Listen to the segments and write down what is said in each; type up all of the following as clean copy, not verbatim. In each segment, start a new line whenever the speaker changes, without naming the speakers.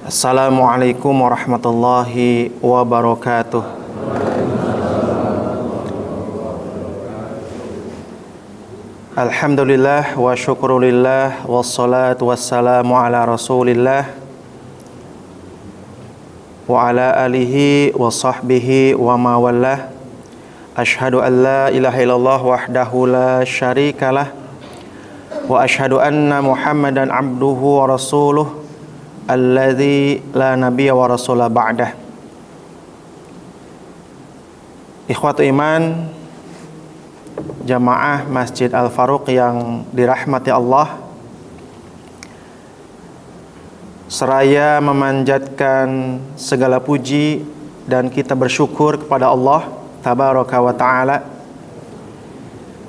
Assalamualaikum warahmatullahi wabarakatuh. Alhamdulillah wa syukrulillah wassalatu wassalamu ala rasulillah wa ala alihi wa sahbihi wa mawallah. Ashhadu an la ilaha illallah wahdahu la syarikalah wa ashhadu anna Muhammadan abduhu wa rasuluh alladzi la nabiyya wa rasula ba'dah. Ikhwatu iman, jamaah Masjid Al-Faruq yang dirahmati Allah, seraya memanjatkan segala puji dan kita bersyukur kepada Allah Tabaraka wa Ta'ala.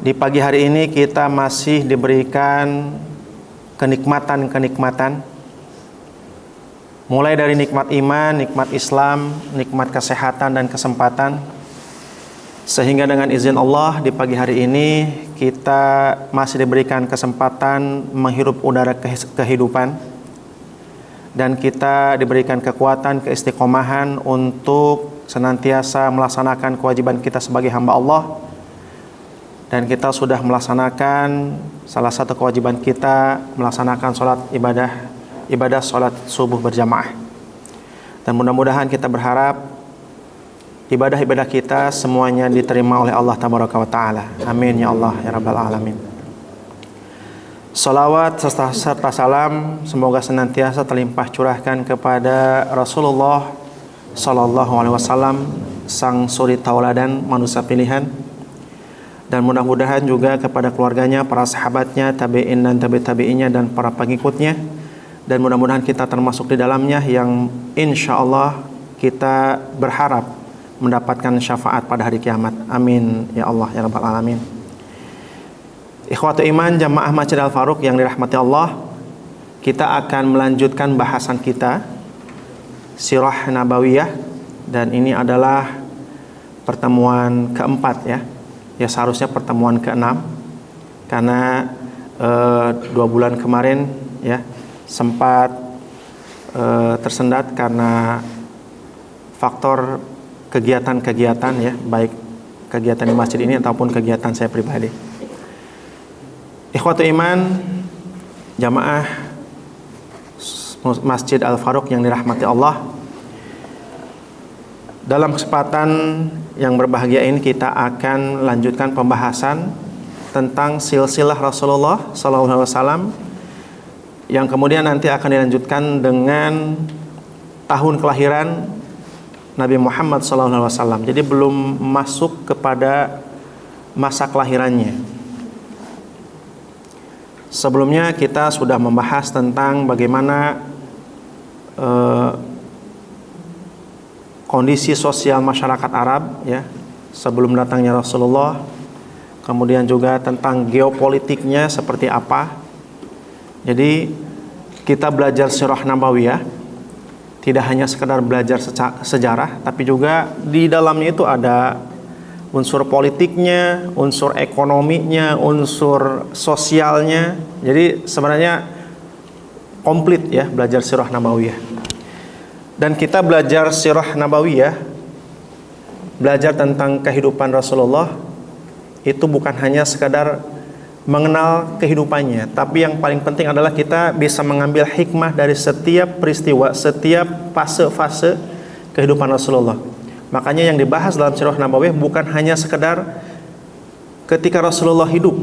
Di pagi hari ini kita masih diberikan kenikmatan-kenikmatan, mulai dari nikmat iman, nikmat Islam, nikmat kesehatan dan kesempatan, sehingga dengan izin Allah di pagi hari ini kita masih diberikan kesempatan menghirup udara kehidupan, dan kita diberikan kekuatan, keistiqomahan untuk senantiasa melaksanakan kewajiban kita sebagai hamba Allah. Dan kita sudah melaksanakan salah satu kewajiban kita, melaksanakan ibadah sholat subuh berjamaah. Dan mudah-mudahan kita berharap ibadah-ibadah kita semuanya diterima oleh Allah Tabaraka wa Ta'ala. Amin ya Allah ya Rabbal Alamin. Salawat serta salam semoga senantiasa terlimpah curahkan kepada Rasulullah Sallallahu Alaihi Wasallam, sang suri tauladan manusia pilihan, dan mudah-mudahan juga kepada keluarganya, para sahabatnya, tabi'in dan tabi'inya, dan para pengikutnya. Dan mudah-mudahan kita termasuk di dalamnya yang insya Allah kita berharap mendapatkan syafaat pada hari kiamat. Amin ya Allah ya Rabbal Alamin. Ikhwatu iman, jamaah Masjid Al-Faruq yang dirahmati Allah, kita akan melanjutkan bahasan kita Sirah Nabawiyah, dan ini adalah pertemuan keempat ya. Ya seharusnya pertemuan keenam, karena 2 bulan kemarin ya sempat tersendat karena faktor kegiatan-kegiatan ya, baik kegiatan di masjid ini ataupun kegiatan saya pribadi. Ikhwatu iman, jamaah Masjid Al-Faruq yang dirahmati Allah, dalam kesempatan yang berbahagia ini kita akan lanjutkan pembahasan tentang silsilah Rasulullah SAW, yang kemudian nanti akan dilanjutkan dengan tahun kelahiran Nabi Muhammad SAW. Jadi belum masuk kepada masa kelahirannya. Sebelumnya kita sudah membahas tentang bagaimana kondisi sosial masyarakat Arab ya sebelum datangnya Rasulullah, kemudian juga tentang geopolitiknya seperti apa. Jadi kita belajar sirah nabawiyah tidak hanya sekedar belajar sejarah, tapi juga di dalamnya itu ada unsur politiknya, unsur ekonominya, unsur sosialnya. Jadi sebenarnya komplit ya belajar sirah nabawiyah. Dan kita belajar sirah nabawiyah, belajar tentang kehidupan Rasulullah, itu bukan hanya sekadar mengenal kehidupannya, tapi yang paling penting adalah kita bisa mengambil hikmah dari setiap peristiwa, setiap fase-fase kehidupan Rasulullah. Makanya yang dibahas dalam sirah nabawiyah bukan hanya sekedar ketika Rasulullah hidup,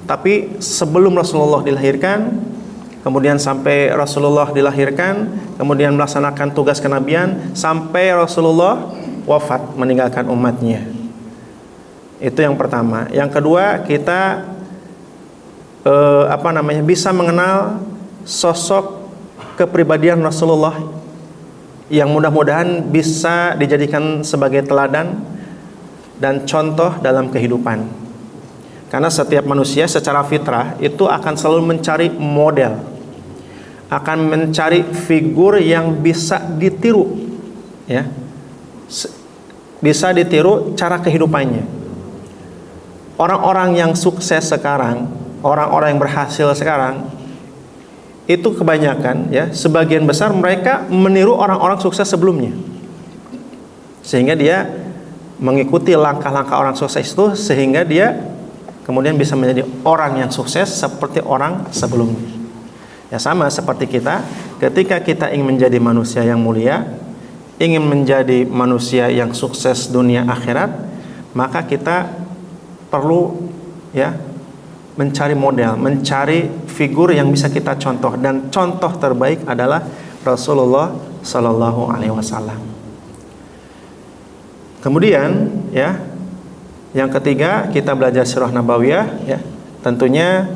tapi sebelum Rasulullah dilahirkan, kemudian sampai Rasulullah dilahirkan, kemudian melaksanakan tugas kenabian, sampai Rasulullah wafat meninggalkan umatnya. Itu yang pertama. Yang kedua, kita bisa mengenal sosok kepribadian Rasulullah yang mudah-mudahan bisa dijadikan sebagai teladan dan contoh dalam kehidupan. Karena setiap manusia secara fitrah itu akan selalu mencari model, akan mencari figur yang bisa ditiru ya. Bisa ditiru cara kehidupannya. Orang-orang yang sukses sekarang, orang-orang yang berhasil sekarang, itu kebanyakan ya, sebagian besar mereka meniru orang-orang sukses sebelumnya. Sehingga dia mengikuti langkah-langkah orang sukses itu, sehingga dia kemudian bisa menjadi orang yang sukses seperti orang sebelumnya. Ya, sama seperti kita, ketika kita ingin menjadi manusia yang mulia, ingin menjadi manusia yang sukses dunia akhirat, maka kita perlu ya mencari model, mencari figur yang bisa kita contoh, dan contoh terbaik adalah Rasulullah Sallallahu Alaihi Wasallam. Kemudian ya, yang ketiga kita belajar sirah nabawiyah ya. Tentunya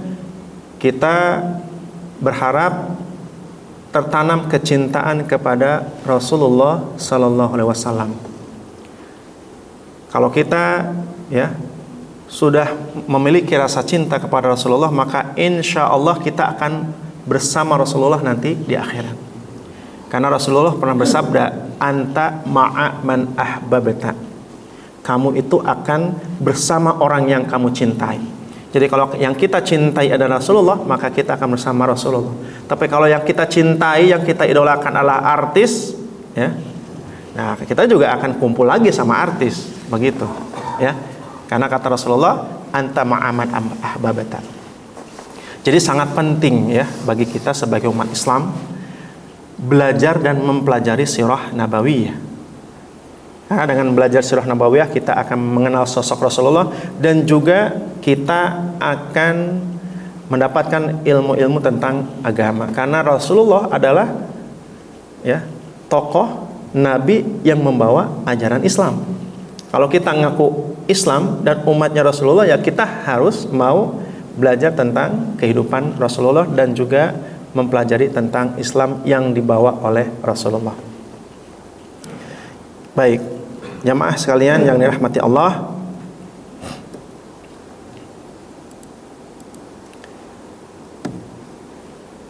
kita berharap tertanam kecintaan kepada Rasulullah Sallallahu Alaihi Wasallam. Kalau kita ya sudah memiliki rasa cinta kepada Rasulullah, maka insya Allah kita akan bersama Rasulullah nanti di akhirat. Karena Rasulullah pernah bersabda, anta ma'a man ahbabta. Kamu itu akan bersama orang yang kamu cintai. Jadi kalau yang kita cintai adalah Rasulullah, maka kita akan bersama Rasulullah. Tapi kalau yang kita cintai, yang kita idolakan adalah artis, ya, nah kita juga akan kumpul lagi sama artis, begitu, ya. Karena kata Rasulullah, anta ma'aman ahbabata. Jadi sangat penting ya bagi kita sebagai umat Islam belajar dan mempelajari sirah nabawiyah. Karena dengan belajar sirah nabawiyah kita akan mengenal sosok Rasulullah, dan juga kita akan mendapatkan ilmu-ilmu tentang agama. Karena Rasulullah adalah ya tokoh nabi yang membawa ajaran Islam. Kalau kita ngaku Islam dan umatnya Rasulullah, ya kita harus mau belajar tentang kehidupan Rasulullah dan juga mempelajari tentang Islam yang dibawa oleh Rasulullah. Baik, jamaah sekalian yang dirahmati Allah,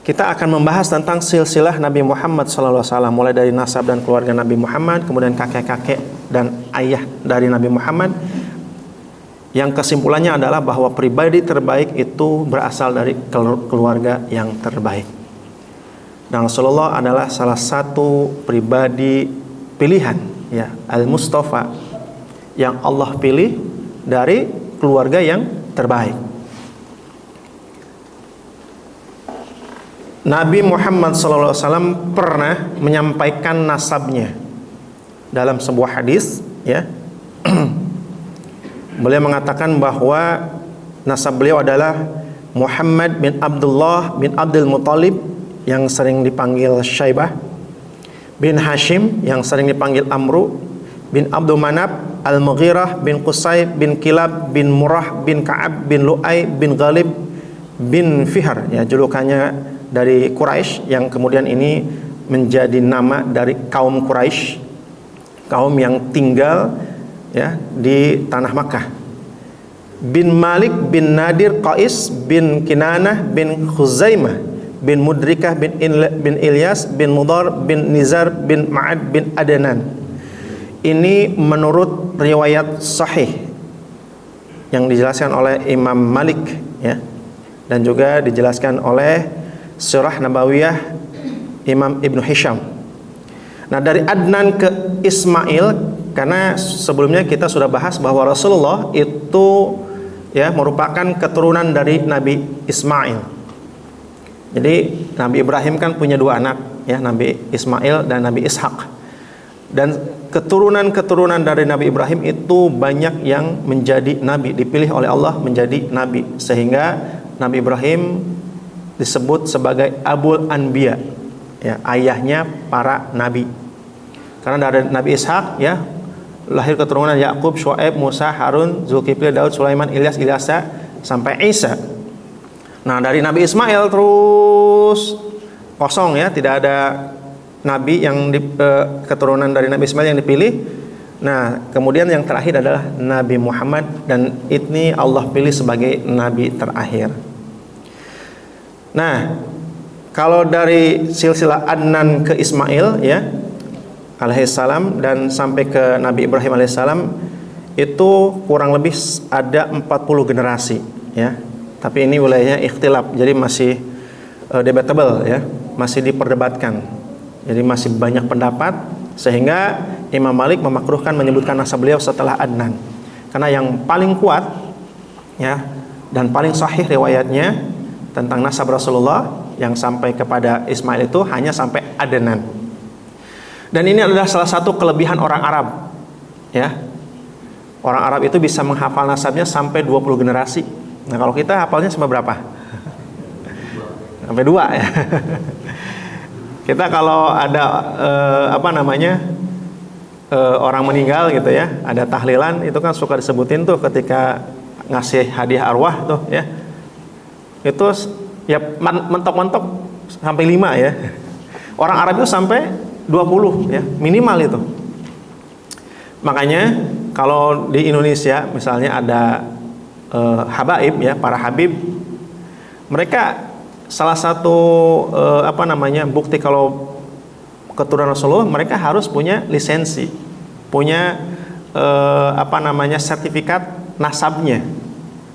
kita akan membahas tentang silsilah Nabi Muhammad SAW, mulai dari nasab dan keluarga Nabi Muhammad, kemudian kakek-kakek dan ayah dari Nabi Muhammad. Yang kesimpulannya adalah bahwa pribadi terbaik itu berasal dari keluarga yang terbaik. Dan Rasulullah adalah salah satu pribadi pilihan, ya, Al-Mustafa, yang Allah pilih dari keluarga yang terbaik. Nabi Muhammad SAW pernah menyampaikan nasabnya dalam sebuah hadis, ya. Beliau mengatakan bahwa nasab beliau adalah Muhammad bin Abdullah bin Abdul Muttalib, yang sering dipanggil Syaibah, bin Hashim, yang sering dipanggil Amru, bin Abdul Manab, Al-Mughirah bin Qusay bin Kilab bin Murrah bin Ka'ab bin Lu'ay bin Ghalib bin Fihar, ya, julukannya dari Quraisy, yang kemudian ini menjadi nama dari kaum Quraisy, kaum yang tinggal ya di tanah Makkah. Bin Malik bin Nadir Qais bin Kinanah bin Khuzaimah bin Mudrikah bin Ilyas bin Mudar bin Nizar bin Ma'ad bin Adnan. Ini menurut riwayat sahih yang dijelaskan oleh Imam Malik, ya, dan juga dijelaskan oleh Sirah Nabawiyah Imam Ibnu Hisham. Nah, dari Adnan ke Ismail, karena sebelumnya kita sudah bahas bahwa Rasulullah itu ya merupakan keturunan dari Nabi Ismail. Jadi Nabi Ibrahim kan punya dua anak, ya, Nabi Ismail dan Nabi Ishak. Dan keturunan-keturunan dari Nabi Ibrahim itu banyak yang menjadi nabi, dipilih oleh Allah menjadi nabi, sehingga Nabi Ibrahim disebut sebagai Abul Anbiya, ya, ayahnya para nabi. Karena dari Nabi Ishak, ya, lahir keturunan Yakub, Syuaib, Musa, Harun, Zulkifli, Daud, Sulaiman, Ilyas, Ilyasa sampai Isa. Nah, dari Nabi Ismail terus kosong, ya, tidak ada nabi yang keturunan dari Nabi Ismail yang dipilih. Nah, kemudian yang terakhir adalah Nabi Muhammad, dan ini Allah pilih sebagai nabi terakhir. Nah, kalau dari silsilah Adnan ke Ismail, ya, alaihissalam, dan sampai ke Nabi Ibrahim alaihissalam, itu kurang lebih ada 40 generasi, ya. Tapi ini wilayahnya ikhtilaf, jadi masih debatable ya, masih diperdebatkan. Jadi masih banyak pendapat, sehingga Imam Malik memakruhkan menyebutkan nasab beliau setelah Adnan. Karena yang paling kuat ya dan paling sahih riwayatnya tentang nasab Rasulullah yang sampai kepada Ismail itu hanya sampai Adnan. Dan ini adalah salah satu kelebihan orang Arab ya. Orang Arab itu bisa menghafal nasabnya sampai 20 generasi. Nah, kalau kita hafalnya sampai berapa? Sampai 2 ya. Kita kalau ada orang meninggal gitu ya, ada tahlilan, itu kan suka disebutin tuh ketika ngasih hadiah arwah tuh ya. Itu ya mentok-mentok sampai 5 ya. Orang Arab itu sampai 20 ya, minimal itu. Makanya kalau di Indonesia misalnya ada habaib ya, para habib, mereka salah satu bukti kalau keturunan Rasulullah, mereka harus punya lisensi, punya sertifikat nasabnya.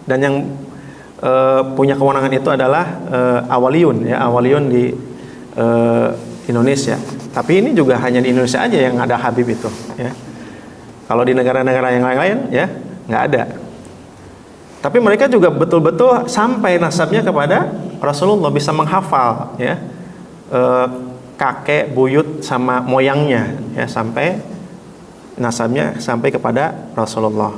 Dan yang punya kewenangan itu adalah awaliyun ya, awaliyun di Indonesia. Tapi ini juga hanya di Indonesia aja yang ada habib itu ya. Kalau di negara-negara yang lain ya nggak ada. Tapi mereka juga betul-betul sampai nasabnya kepada Rasulullah, bisa menghafal ya, kakek, buyut sama moyangnya ya, sampai nasabnya sampai kepada Rasulullah.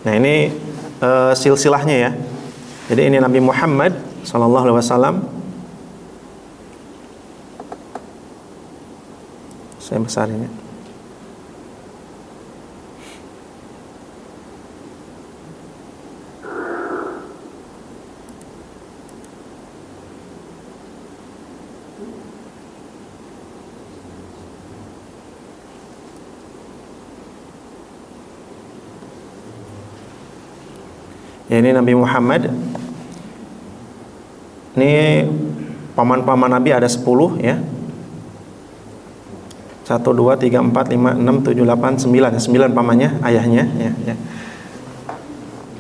Nah, ini silsilahnya ya. Jadi ini Nabi Muhammad sallallahu alaihi wasallam. Saya besarin ya. Ya, ini Nabi Muhammad. Ini paman-paman Nabi ada 10 ya. 1, 2, 3, 4, 5, 6, 7, 8, 9 pamannya, ayahnya ya.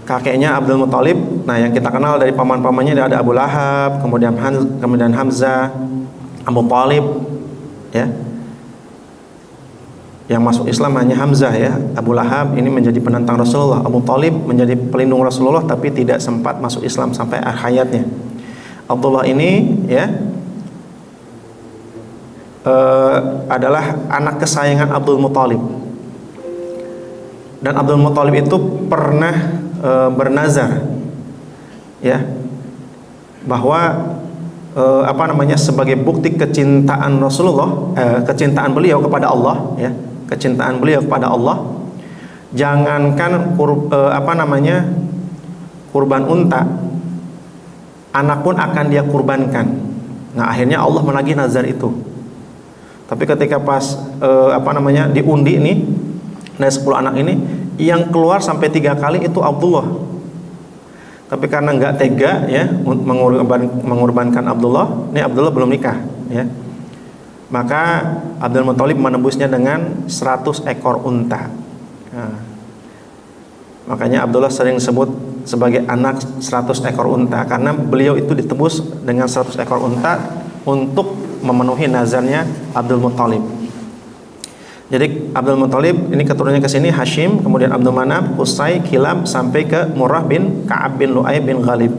Kakeknya Abdul Muthalib. Nah, yang kita kenal dari paman-pamannya ada Abu Lahab, kemudian Hamzah, Abu Thalib ya. Yang masuk Islam hanya Hamzah ya. Abu Lahab ini menjadi penentang Rasulullah, Abu Thalib menjadi pelindung Rasulullah tapi tidak sempat masuk Islam sampai akhir hayatnya. Abdullah ini ya adalah anak kesayangan Abdul Muthalib. Dan Abdul Muthalib itu pernah bernazar ya, bahwa sebagai bukti kecintaan Rasulullah, kecintaan beliau kepada Allah ya, kecintaan beliau kepada Allah, jangankan kurban unta, anak pun akan dia kurbankan. Nah, akhirnya Allah menagih nazar itu. Tapi ketika pas diundi nih dari 10 anak ini, yang keluar sampai 3 kali itu Abdullah. Tapi karena nggak tega ya mengorbankan Abdullah, ini Abdullah belum nikah ya, maka Abdul Muthalib menebusnya dengan 100 ekor unta. Nah, makanya Abdullah sering disebut sebagai anak 100 ekor unta, karena beliau itu ditebus dengan 100 ekor unta untuk memenuhi nazarnya Abdul Muthalib. Jadi Abdul Muthalib ini keturunannya ke sini Hashim, kemudian Abdul Manaf, Qusay, Kilab sampai ke Murrah bin Ka'ab bin Lu'ay bin Ghalib.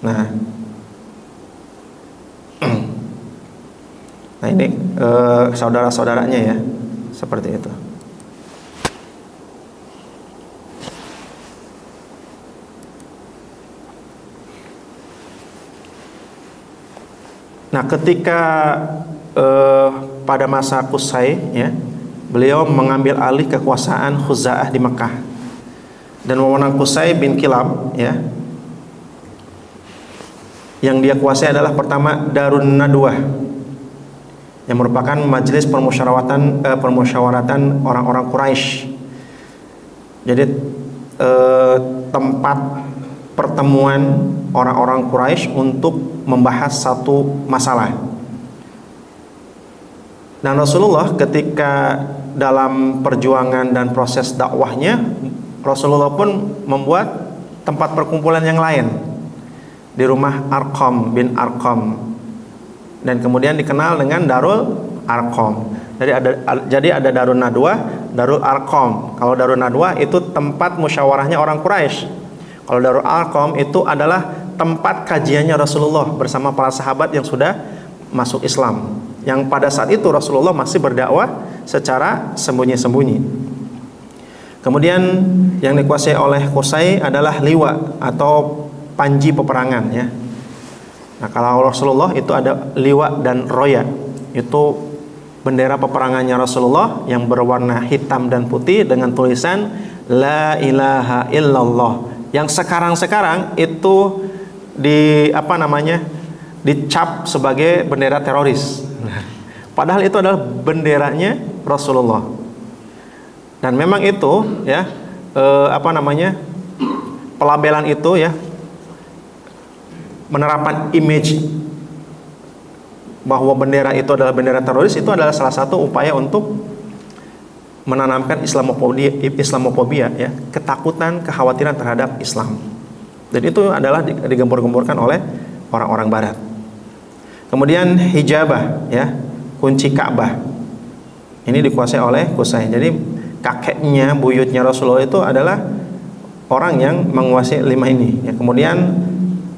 Nah, ini saudara-saudaranya ya, seperti itu. Nah, ketika pada masa Qusay ya, beliau mengambil alih kekuasaan Khuza'ah di Mekah, dan wewenang Qusay bin Kilab ya, yang dia kuasai adalah pertama Darun Nadwah, yang merupakan majelis permusyawaratan orang-orang Quraisy. Jadi tempat pertemuan orang-orang Quraisy untuk membahas satu masalah. Dan Rasulullah ketika dalam perjuangan dan proses dakwahnya, Rasulullah pun membuat tempat perkumpulan yang lain. di rumah Arqam bin Arqam, dan kemudian dikenal dengan Darul Arqam. Jadi ada Darun Nadwah, Darul Arqam. Kalau Darun Nadwah itu tempat musyawarahnya orang Quraisy. Kalau Darul Arqam itu adalah tempat kajiannya Rasulullah bersama para sahabat yang sudah masuk Islam, yang pada saat itu Rasulullah masih berdakwah secara sembunyi-sembunyi. Kemudian yang dikuasai oleh Qusay adalah liwa atau panji peperangan, ya. Nah, kalau Rasulullah itu ada liwa dan roya, itu bendera peperangannya Rasulullah yang berwarna hitam dan putih dengan tulisan La ilaha illallah, yang sekarang itu dicap sebagai bendera teroris. Padahal itu adalah benderanya Rasulullah. Dan memang itu, ya, pelabelan itu, ya, menerapkan image bahwa bendera itu adalah bendera teroris, itu adalah salah satu upaya untuk menanamkan Islamofobia, ya, ketakutan, kekhawatiran terhadap Islam. Dan itu adalah digembur-gemburkan oleh orang-orang Barat. Kemudian hijabah, ya, kunci Ka'bah, ini dikuasai oleh Qusay. Jadi kakeknya, buyutnya Rasulullah itu adalah orang yang menguasai 5 ini, ya. Kemudian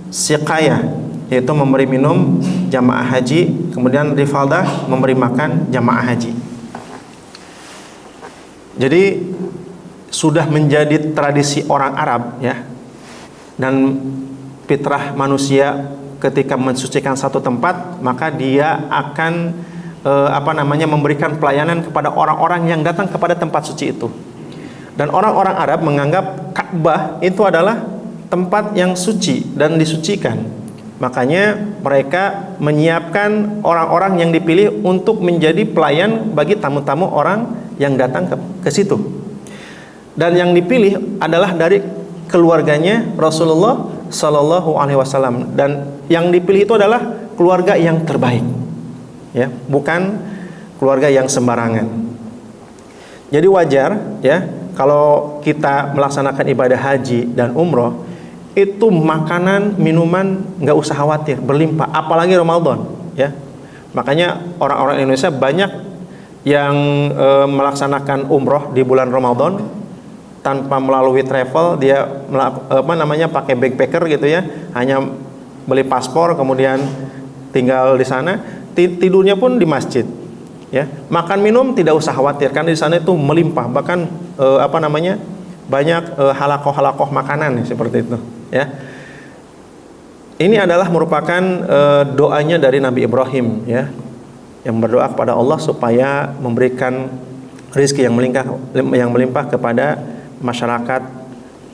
siqayah, yaitu memberi minum jamaah haji. Kemudian rifaldah, memberi makan jamaah haji. Jadi sudah menjadi tradisi orang Arab, ya, dan fitrah manusia ketika mensucikan satu tempat, maka dia akan memberikan pelayanan kepada orang-orang yang datang kepada tempat suci itu. Dan orang-orang Arab menganggap Ka'bah itu adalah tempat yang suci dan disucikan. Makanya mereka menyiapkan orang-orang yang dipilih untuk menjadi pelayan bagi tamu-tamu orang yang datang ke situ. Dan yang dipilih adalah dari keluarganya Rasulullah Sallallahu Alaihi Wasallam. Dan yang dipilih itu adalah keluarga yang terbaik, ya, bukan keluarga yang sembarangan. Jadi wajar, ya, kalau kita melaksanakan ibadah haji dan umroh, itu makanan, minuman nggak usah khawatir, berlimpah, apalagi Ramadan, ya. Makanya orang-orang Indonesia banyak yang melaksanakan umroh di bulan Ramadan tanpa melalui travel, dia pakai backpacker gitu, ya, hanya beli paspor kemudian tinggal di sana, tidurnya pun di masjid, ya. Makan minum tidak usah khawatir karena di sana itu melimpah, bahkan banyak halakoh makanan, seperti itu, ya. Ini adalah merupakan doanya dari Nabi Ibrahim, ya, yang berdoa kepada Allah supaya memberikan rezeki yang melimpah kepada masyarakat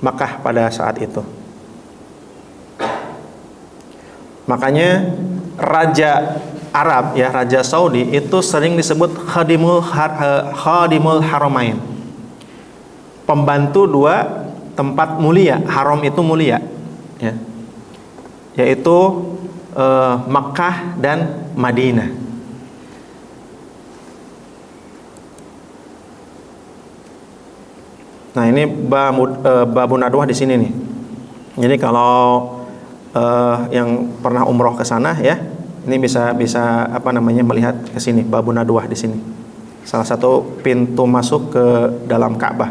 Makkah pada saat itu. Makanya Raja Arab, ya, Raja Saudi itu sering disebut khadimul haramain, pembantu 2 tempat mulia. Haram itu mulia, ya, yaitu Makkah dan Madinah. Nah, ini Babun Nadwah di sini nih. Jadi kalau yang pernah umroh ke sana, ya, ini bisa melihat ke sini, Babun Nadwah di sini. Salah satu pintu masuk ke dalam Ka'bah.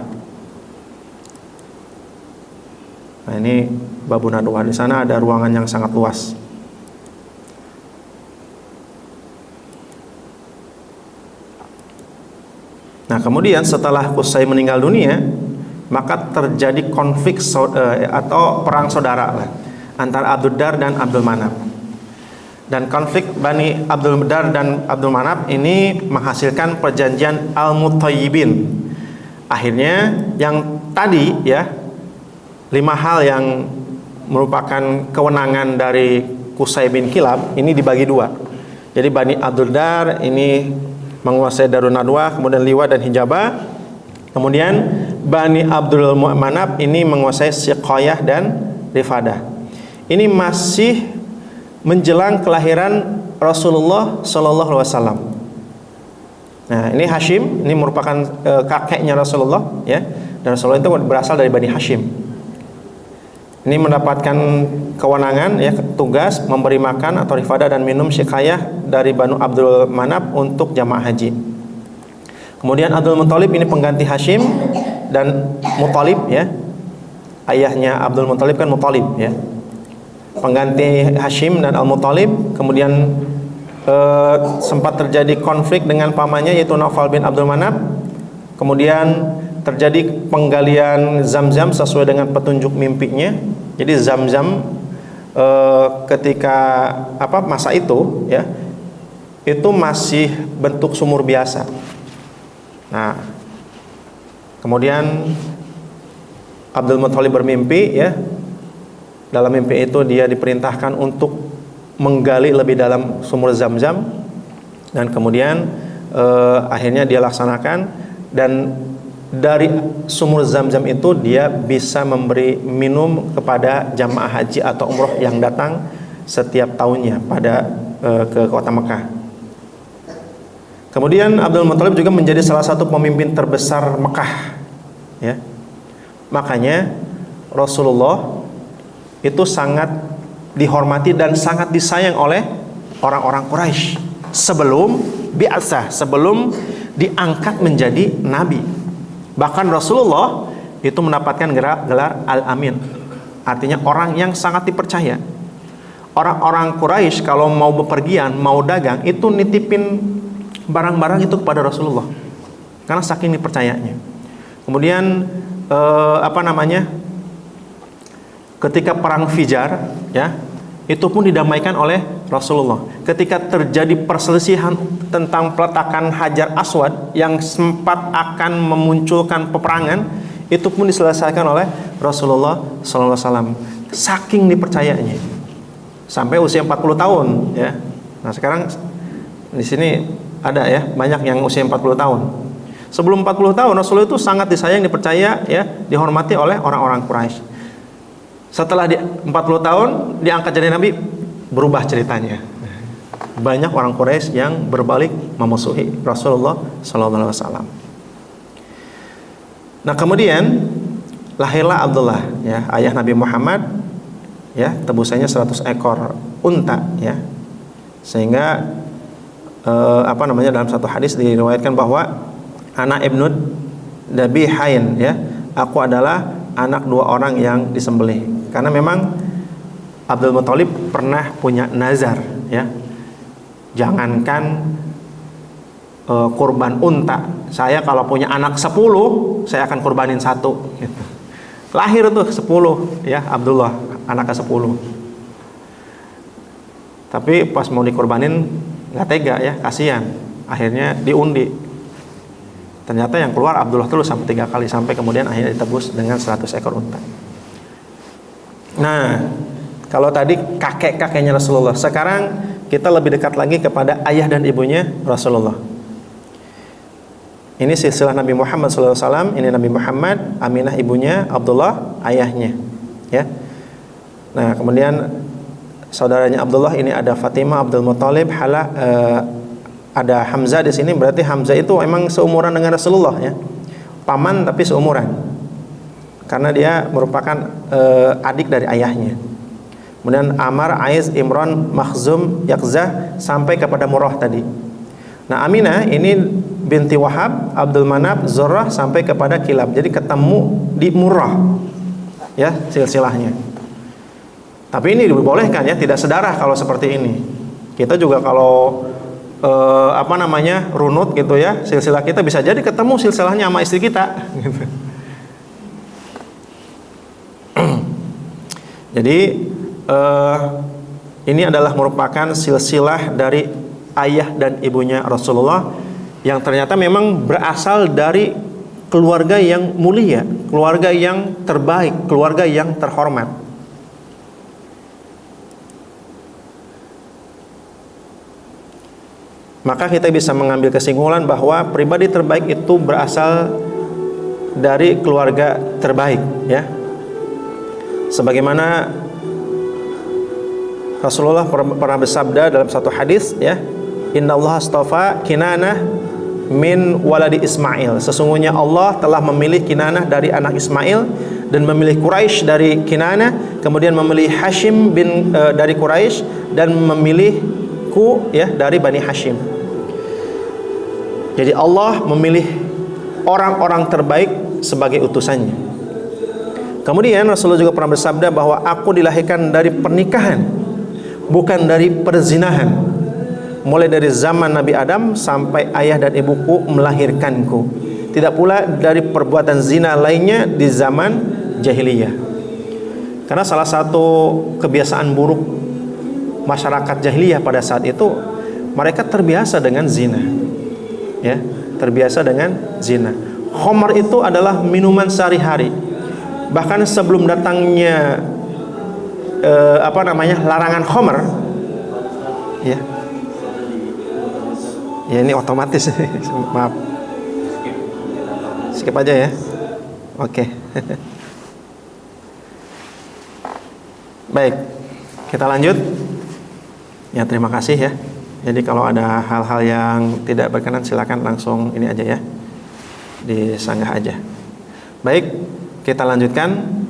Nah, ini Babun Nadwah. Di sana ada ruangan yang sangat luas. Nah, kemudian setelah Qusay meninggal dunia, maka terjadi konflik atau perang saudara lah, antara Abdul Dar dan Abdul Manaf. Dan konflik Bani Abdul Dar dan Abdul Manaf ini menghasilkan perjanjian Al-Mutayyibin. Akhirnya yang tadi, ya, 5 hal yang merupakan kewenangan dari Qusay bin Kilab ini dibagi 2. Jadi Bani Abdul Dar ini menguasai Darun Nadwah, kemudian Liwa dan Hijabah. Kemudian Bani Abdul Manaf ini menguasai Siqayah dan Rifadah. Ini masih menjelang kelahiran Rasulullah Sallallahu Alaihi Wasallam. Nah, ini Hashim, ini merupakan kakeknya Rasulullah, ya. Dan Rasulullah itu berasal dari Bani Hashim. Ini mendapatkan kewenangan ya, tugas memberi makan atau rifadah dan minum syikayah dari Banu Abdul Manaf untuk jamaah haji. Kemudian Abdul Muthalib ini pengganti Hashim dan Muthalib ya. Ayahnya Abdul Muthalib kan Muthalib ya. Pengganti Hashim dan Al-Muthalib. Kemudian sempat terjadi konflik dengan pamannya yaitu Naufal bin Abdul Manaf. Kemudian terjadi penggalian Zam-Zam sesuai dengan petunjuk mimpinya. Jadi Zam-Zam ketika masa itu ya, itu masih bentuk sumur biasa. Nah, kemudian Abdul Muthalib bermimpi ya. Dalam mimpi itu dia diperintahkan untuk menggali lebih dalam sumur Zam-Zam, dan kemudian akhirnya dia laksanakan, dan dari sumur Zam-Zam itu dia bisa memberi minum kepada jamaah haji atau umroh yang datang setiap tahunnya pada ke kota Mekah. Kemudian Abdul Muthalib juga menjadi salah satu pemimpin terbesar Mekah ya. Makanya Rasulullah itu sangat dihormati dan sangat disayang oleh orang-orang Quraisy sebelum bi'atsah, sebelum diangkat menjadi nabi. Bahkan Rasulullah itu mendapatkan gelar Al-Amin, artinya orang yang sangat dipercaya. Orang-orang Quraisy kalau mau bepergian, mau dagang, itu nitipin barang-barang itu kepada Rasulullah karena saking dipercayanya. Kemudian ketika perang Fijar ya, itu pun didamaikan oleh Rasulullah. Ketika terjadi perselisihan tentang peletakan Hajar Aswad yang sempat akan memunculkan peperangan, itu pun diselesaikan oleh Rasulullah SAW. Saking dipercayanya, sampai usia 40 tahun ya. Nah sekarang di sini ada ya banyak yang usia 40 tahun. Sebelum 40 tahun Rasulullah itu sangat disayang, dipercaya ya, dihormati oleh orang-orang Quraisy. Setelah 40 tahun diangkat jadi nabi, berubah ceritanya. Banyak orang Quraisy yang berbalik memusuhi Rasulullah SAW. Nah kemudian lahirlah Abdullah ya, ayah Nabi Muhammad ya, tebusannya 100 ekor unta ya. Sehingga dalam satu hadis diriwayatkan bahwa anak ibnud Dabihain ya, aku adalah anak dua orang yang disembelih. Karena memang Abdul Muthalib pernah punya nazar ya, jangankan kurban unta, saya kalau punya anak 10 saya akan kurbanin 1 gitu. Lahir tuh 10 ya, Abdullah anak ke 10. Tapi pas mau dikurbanin nggak tega ya, kasihan. Akhirnya diundi. Ternyata yang keluar Abdullah terus sampai 3 kali, sampai kemudian akhirnya ditebus dengan 100 ekor unta. Nah, kalau tadi kakek-kakeknya Rasulullah, sekarang kita lebih dekat lagi kepada ayah dan ibunya Rasulullah. Ini silsilah Nabi Muhammad SAW. Ini Nabi Muhammad, Aminah ibunya, Abdullah ayahnya ya. Nah kemudian saudaranya Abdullah ini ada Fatimah, Abdul Muthalib, ada Hamzah di sini. Berarti Hamzah itu emang seumuran dengan Rasulullah ya, paman tapi seumuran, karena dia merupakan adik dari ayahnya. Kemudian Amar, Aiz, Imran, Makhzum, Yakzah sampai kepada Murrah tadi. Nah Aminah ini binti Wahab, Abdul Manaf, Zurrah sampai kepada Kilab. Jadi ketemu di Murrah ya silsilahnya. Tapi ini dibolehkan ya, tidak sedarah kalau seperti ini. Kita juga kalau runut gitu ya, silsilah kita bisa jadi ketemu silsilahnya sama istri kita gitu. Jadi ini adalah merupakan silsilah dari ayah dan ibunya Rasulullah yang ternyata memang berasal dari keluarga yang mulia, keluarga yang terbaik, keluarga yang terhormat. Maka kita bisa mengambil kesimpulan bahwa pribadi terbaik itu berasal dari keluarga terbaik ya. Sebagaimana Rasulullah pernah bersabda dalam satu hadis ya, Innallaha astafa Kinanah min waladi Ismail. Sesungguhnya Allah telah memilih Kinanah dari anak Ismail dan memilih Quraisy dari Kinanah, kemudian memilih Hashim dari Quraisy dan memilihku ya dari Bani Hashim. Jadi Allah memilih orang-orang terbaik sebagai utusannya. Kemudian Rasulullah juga pernah bersabda bahwa aku dilahirkan dari pernikahan, bukan dari perzinahan. Mulai dari zaman Nabi Adam sampai ayah dan ibuku melahirkanku. Tidak pula dari perbuatan zina lainnya di zaman jahiliyah. Karena salah satu kebiasaan buruk masyarakat jahiliyah pada saat itu, mereka terbiasa dengan zina. Ya, terbiasa dengan zina. Khamar itu adalah minuman sehari-hari. Bahkan sebelum datangnya larangan khamar, ya. Ya ini otomatis. Maaf. Skip aja ya. Oke. Baik, kita lanjut. Ya, terima kasih ya. Jadi kalau ada hal-hal yang tidak berkenan silakan langsung ini aja ya. Disanggah aja. Baik, kita lanjutkan.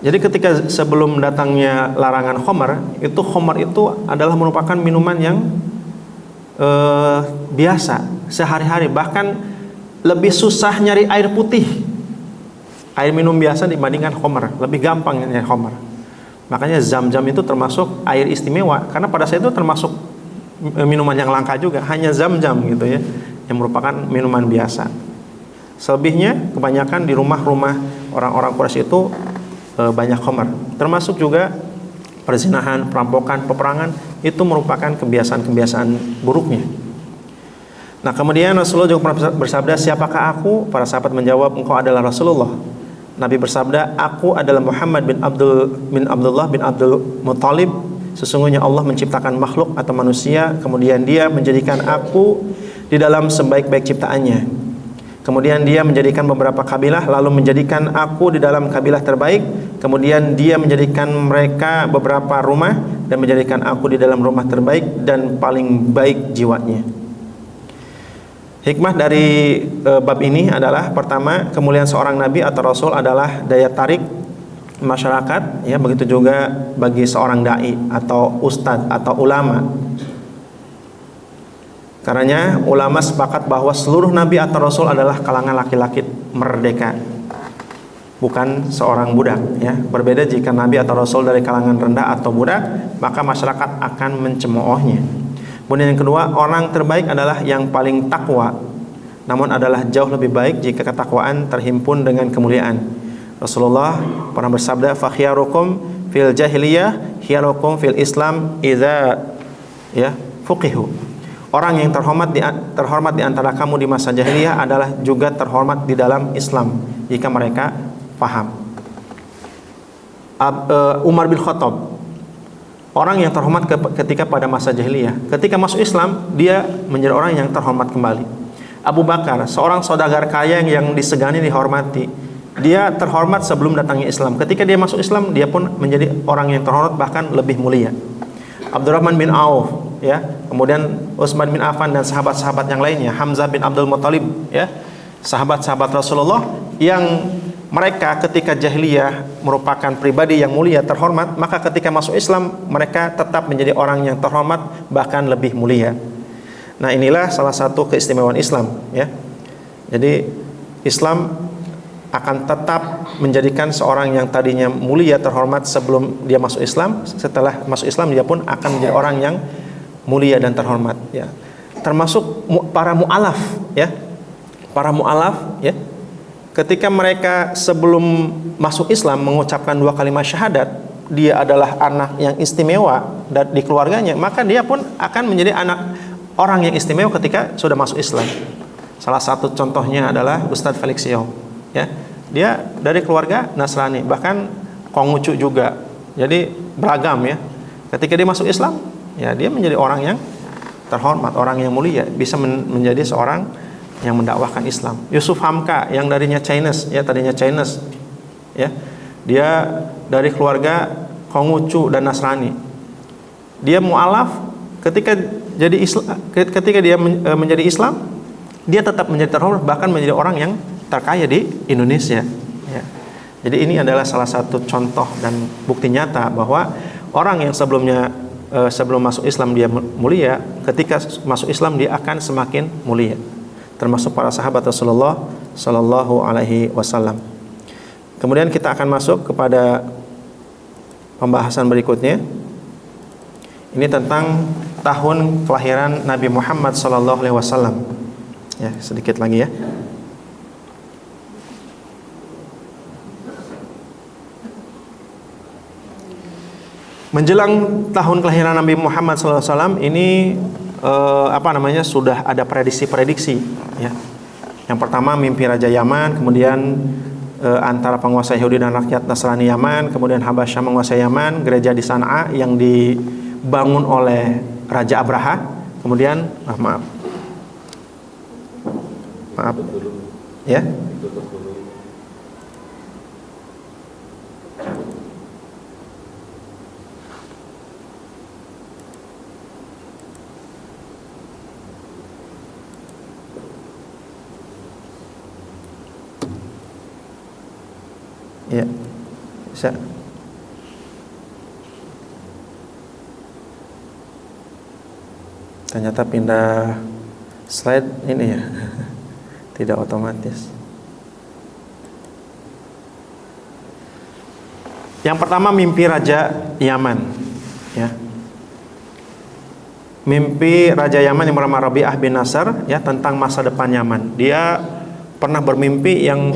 Jadi ketika sebelum datangnya larangan khamar, khamar itu adalah merupakan minuman yang biasa sehari-hari, bahkan lebih susah nyari air putih, air minum biasa dibandingkan khamar, lebih gampang nyari khamar. Makanya Zam-Zam itu termasuk air istimewa, karena pada saat itu termasuk minuman yang langka juga, hanya Zam-Zam gitu ya, yang merupakan minuman biasa. Selebihnya kebanyakan di rumah-rumah orang-orang Quraisy itu banyak khamar, termasuk juga perzinahan, perampokan, peperangan, itu merupakan kebiasaan-kebiasaan buruknya. Nah, kemudian Rasulullah juga pernah bersabda, siapakah aku? Para sahabat menjawab, engkau adalah Rasulullah. Nabi bersabda, aku adalah Muhammad bin Abdullah bin Abdul Muttalib. Sesungguhnya Allah menciptakan makhluk atau manusia, kemudian Dia menjadikan aku di dalam sebaik-baik ciptaannya. Kemudian Dia menjadikan beberapa kabilah, lalu menjadikan aku di dalam kabilah terbaik. Kemudian Dia menjadikan mereka beberapa rumah dan menjadikan aku di dalam rumah terbaik dan paling baik jiwanya. Hikmah dari bab ini adalah, pertama, kemuliaan seorang nabi atau rasul adalah daya tarik masyarakat, ya, begitu juga bagi seorang dai atau ustadz atau ulama. Karenanya ulama sepakat bahwa seluruh nabi atau rasul adalah kalangan laki-laki merdeka, bukan seorang budak, ya. Berbeda jika nabi atau rasul dari kalangan rendah atau budak, maka masyarakat akan mencemoohnya. Kemudian yang kedua, orang terbaik adalah yang paling takwa, namun adalah jauh lebih baik jika ketakwaan terhimpun dengan kemuliaan. Rasulullah pernah bersabda, fa khiyarukum fil jahiliyah khiyarukum fil Islam idza fuqihu. Orang yang terhormat di antara kamu di masa jahiliyah adalah juga terhormat di dalam Islam jika mereka paham. Umar bin Khattab, orang yang terhormat ketika pada masa jahiliyah, ketika masuk Islam dia menjadi orang yang terhormat kembali. Abu Bakar, seorang saudagar kaya yang disegani, dihormati, dia terhormat sebelum datangnya Islam. Ketika dia masuk Islam, dia pun menjadi orang yang terhormat, bahkan lebih mulia. Abdurrahman bin Auf, ya, kemudian Utsman bin Affan dan sahabat-sahabat yang lainnya, Hamzah bin Abdul Muttalib, ya, sahabat-sahabat Rasulullah yang mereka ketika jahiliyah merupakan pribadi yang mulia, terhormat, maka ketika masuk Islam mereka tetap menjadi orang yang terhormat, bahkan lebih mulia. Nah, inilah salah satu keistimewaan Islam, ya. Jadi Islam akan tetap menjadikan seorang yang tadinya mulia, terhormat sebelum dia masuk Islam, setelah masuk Islam dia pun akan menjadi orang yang mulia dan terhormat, ya. Termasuk para mu'alaf, ya. Para mu'alaf, ya. Ketika mereka sebelum masuk Islam mengucapkan 2 kalimat syahadat, dia adalah anak yang istimewa di keluarganya, maka dia pun akan menjadi anak orang yang istimewa ketika sudah masuk Islam. Salah satu contohnya adalah Ustadz Felixio, ya. Dia dari keluarga Nasrani, bahkan Konghucu juga. Jadi beragam, ya. Ketika dia masuk Islam, ya, dia menjadi orang yang terhormat, orang yang mulia, bisa menjadi seorang yang mendakwahkan Islam. Yusuf Hamka yang darinya Chinese, ya, tadinya Chinese, ya. Dia dari keluarga Konghucu dan Nasrani. Dia mualaf ketika dia menjadi Islam, dia tetap menjadi terhormat, bahkan menjadi orang yang terkaya di Indonesia, ya. Jadi ini adalah salah satu contoh dan bukti nyata bahwa orang yang sebelum masuk Islam dia mulia, ketika masuk Islam dia akan semakin mulia. Termasuk para sahabat Rasulullah Sallallahu Alaihi Wasallam. Kemudian kita akan masuk kepada pembahasan berikutnya. Ini tentang tahun kelahiran Nabi Muhammad Sallallahu Alaihi Wasallam. Ya, sedikit lagi ya. Menjelang tahun kelahiran Nabi Muhammad SAW ini sudah ada prediksi-prediksi, ya. Yang pertama mimpi Raja Yaman, kemudian antara penguasa Yahudi dan rakyat Nasrani Yaman, kemudian Habasyah menguasai Yaman, gereja di Sana'a yang dibangun oleh Raja Abraha, kemudian maaf ya. Ya, bisa. Ternyata pindah slide ini ya, tidak otomatis. Yang pertama mimpi Raja Yaman, ya. Mimpi Raja Yaman yang bernama Rabi'ah bin Nasr, ya, tentang masa depan Yaman. Dia pernah bermimpi yang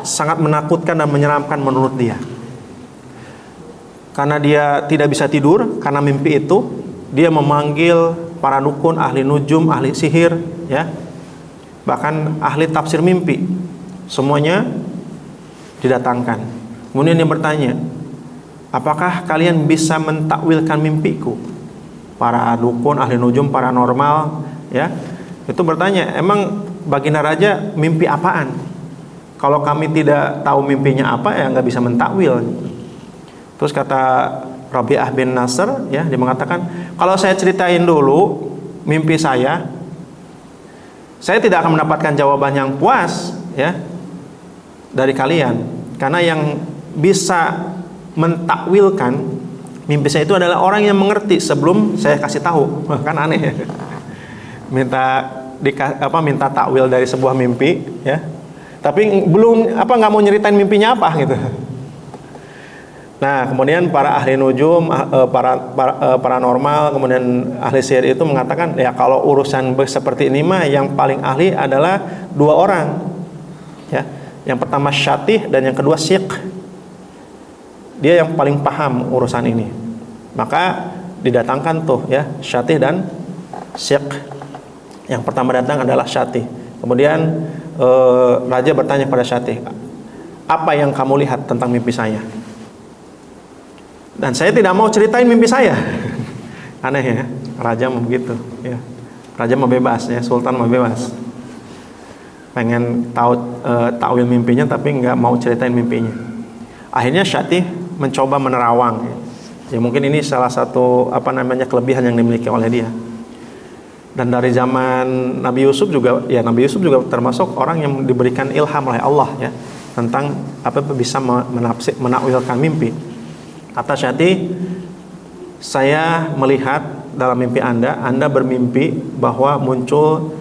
sangat menakutkan dan menyeramkan menurut dia. Karena dia tidak bisa tidur karena mimpi itu, dia memanggil para dukun, ahli nujum, ahli sihir, ya, bahkan ahli tafsir mimpi, semuanya didatangkan. Kemudian dia bertanya, apakah kalian bisa mentakwilkan mimpiku? Para dukun, ahli nujum, paranormal, ya, itu bertanya, emang baginda raja mimpi apaan? Kalau kami tidak tahu mimpinya apa, ya nggak bisa mentakwil. Terus kata Rabi'ah bin Nasr, ya, dia mengatakan, kalau saya ceritain dulu mimpi saya tidak akan mendapatkan jawaban yang puas, ya, dari kalian. Karena yang bisa mentakwilkan mimpi saya itu adalah orang yang mengerti sebelum saya kasih tahu. Kan aneh ya. Minta takwil dari sebuah mimpi, ya, tapi nggak mau nyeritain mimpinya apa gitu. Nah, kemudian para ahli nujum, paranormal, kemudian ahli sihir itu mengatakan, ya, kalau urusan seperti ini mah yang paling ahli adalah dua orang, ya. Yang pertama Syatih dan yang kedua Syiq. Dia yang paling paham urusan ini. Maka didatangkan tuh, ya, Syatih dan Syiq. Yang pertama datang adalah Syatih. Kemudian raja bertanya pada Syatih, apa yang kamu lihat tentang mimpi saya? Dan saya tidak mau ceritain mimpi saya. Aneh ya, raja mau begitu, ya. Raja mau bebas, ya, sultan mau bebas. Pengen tahu takwil mimpinya tapi nggak mau ceritain mimpinya. Akhirnya Syatih mencoba menerawang. Ya, mungkin ini salah satu kelebihan yang dimiliki oleh dia. Dan dari zaman Nabi Yusuf juga, ya, Nabi Yusuf juga termasuk orang yang diberikan ilham oleh Allah, ya, tentang bisa menakwilkan mimpi. Kata Syatih, saya melihat dalam mimpi Anda bermimpi bahwa muncul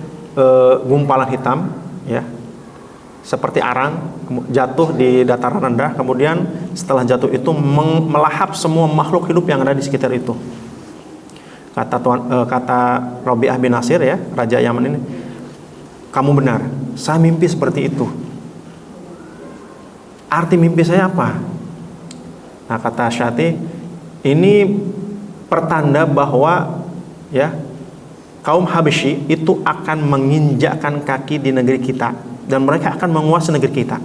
gumpalan hitam, ya, seperti arang jatuh di dataran rendah, kemudian setelah jatuh itu melahap semua makhluk hidup yang ada di sekitar itu. Kata Rabi'ah bin Nasr, ya, Raja Yaman ini, kamu benar, saya mimpi seperti itu. Arti mimpi saya apa? Nah, kata Syatih, ini pertanda bahwa, ya, kaum Habsyi itu akan menginjakkan kaki di negeri kita dan mereka akan menguasai negeri kita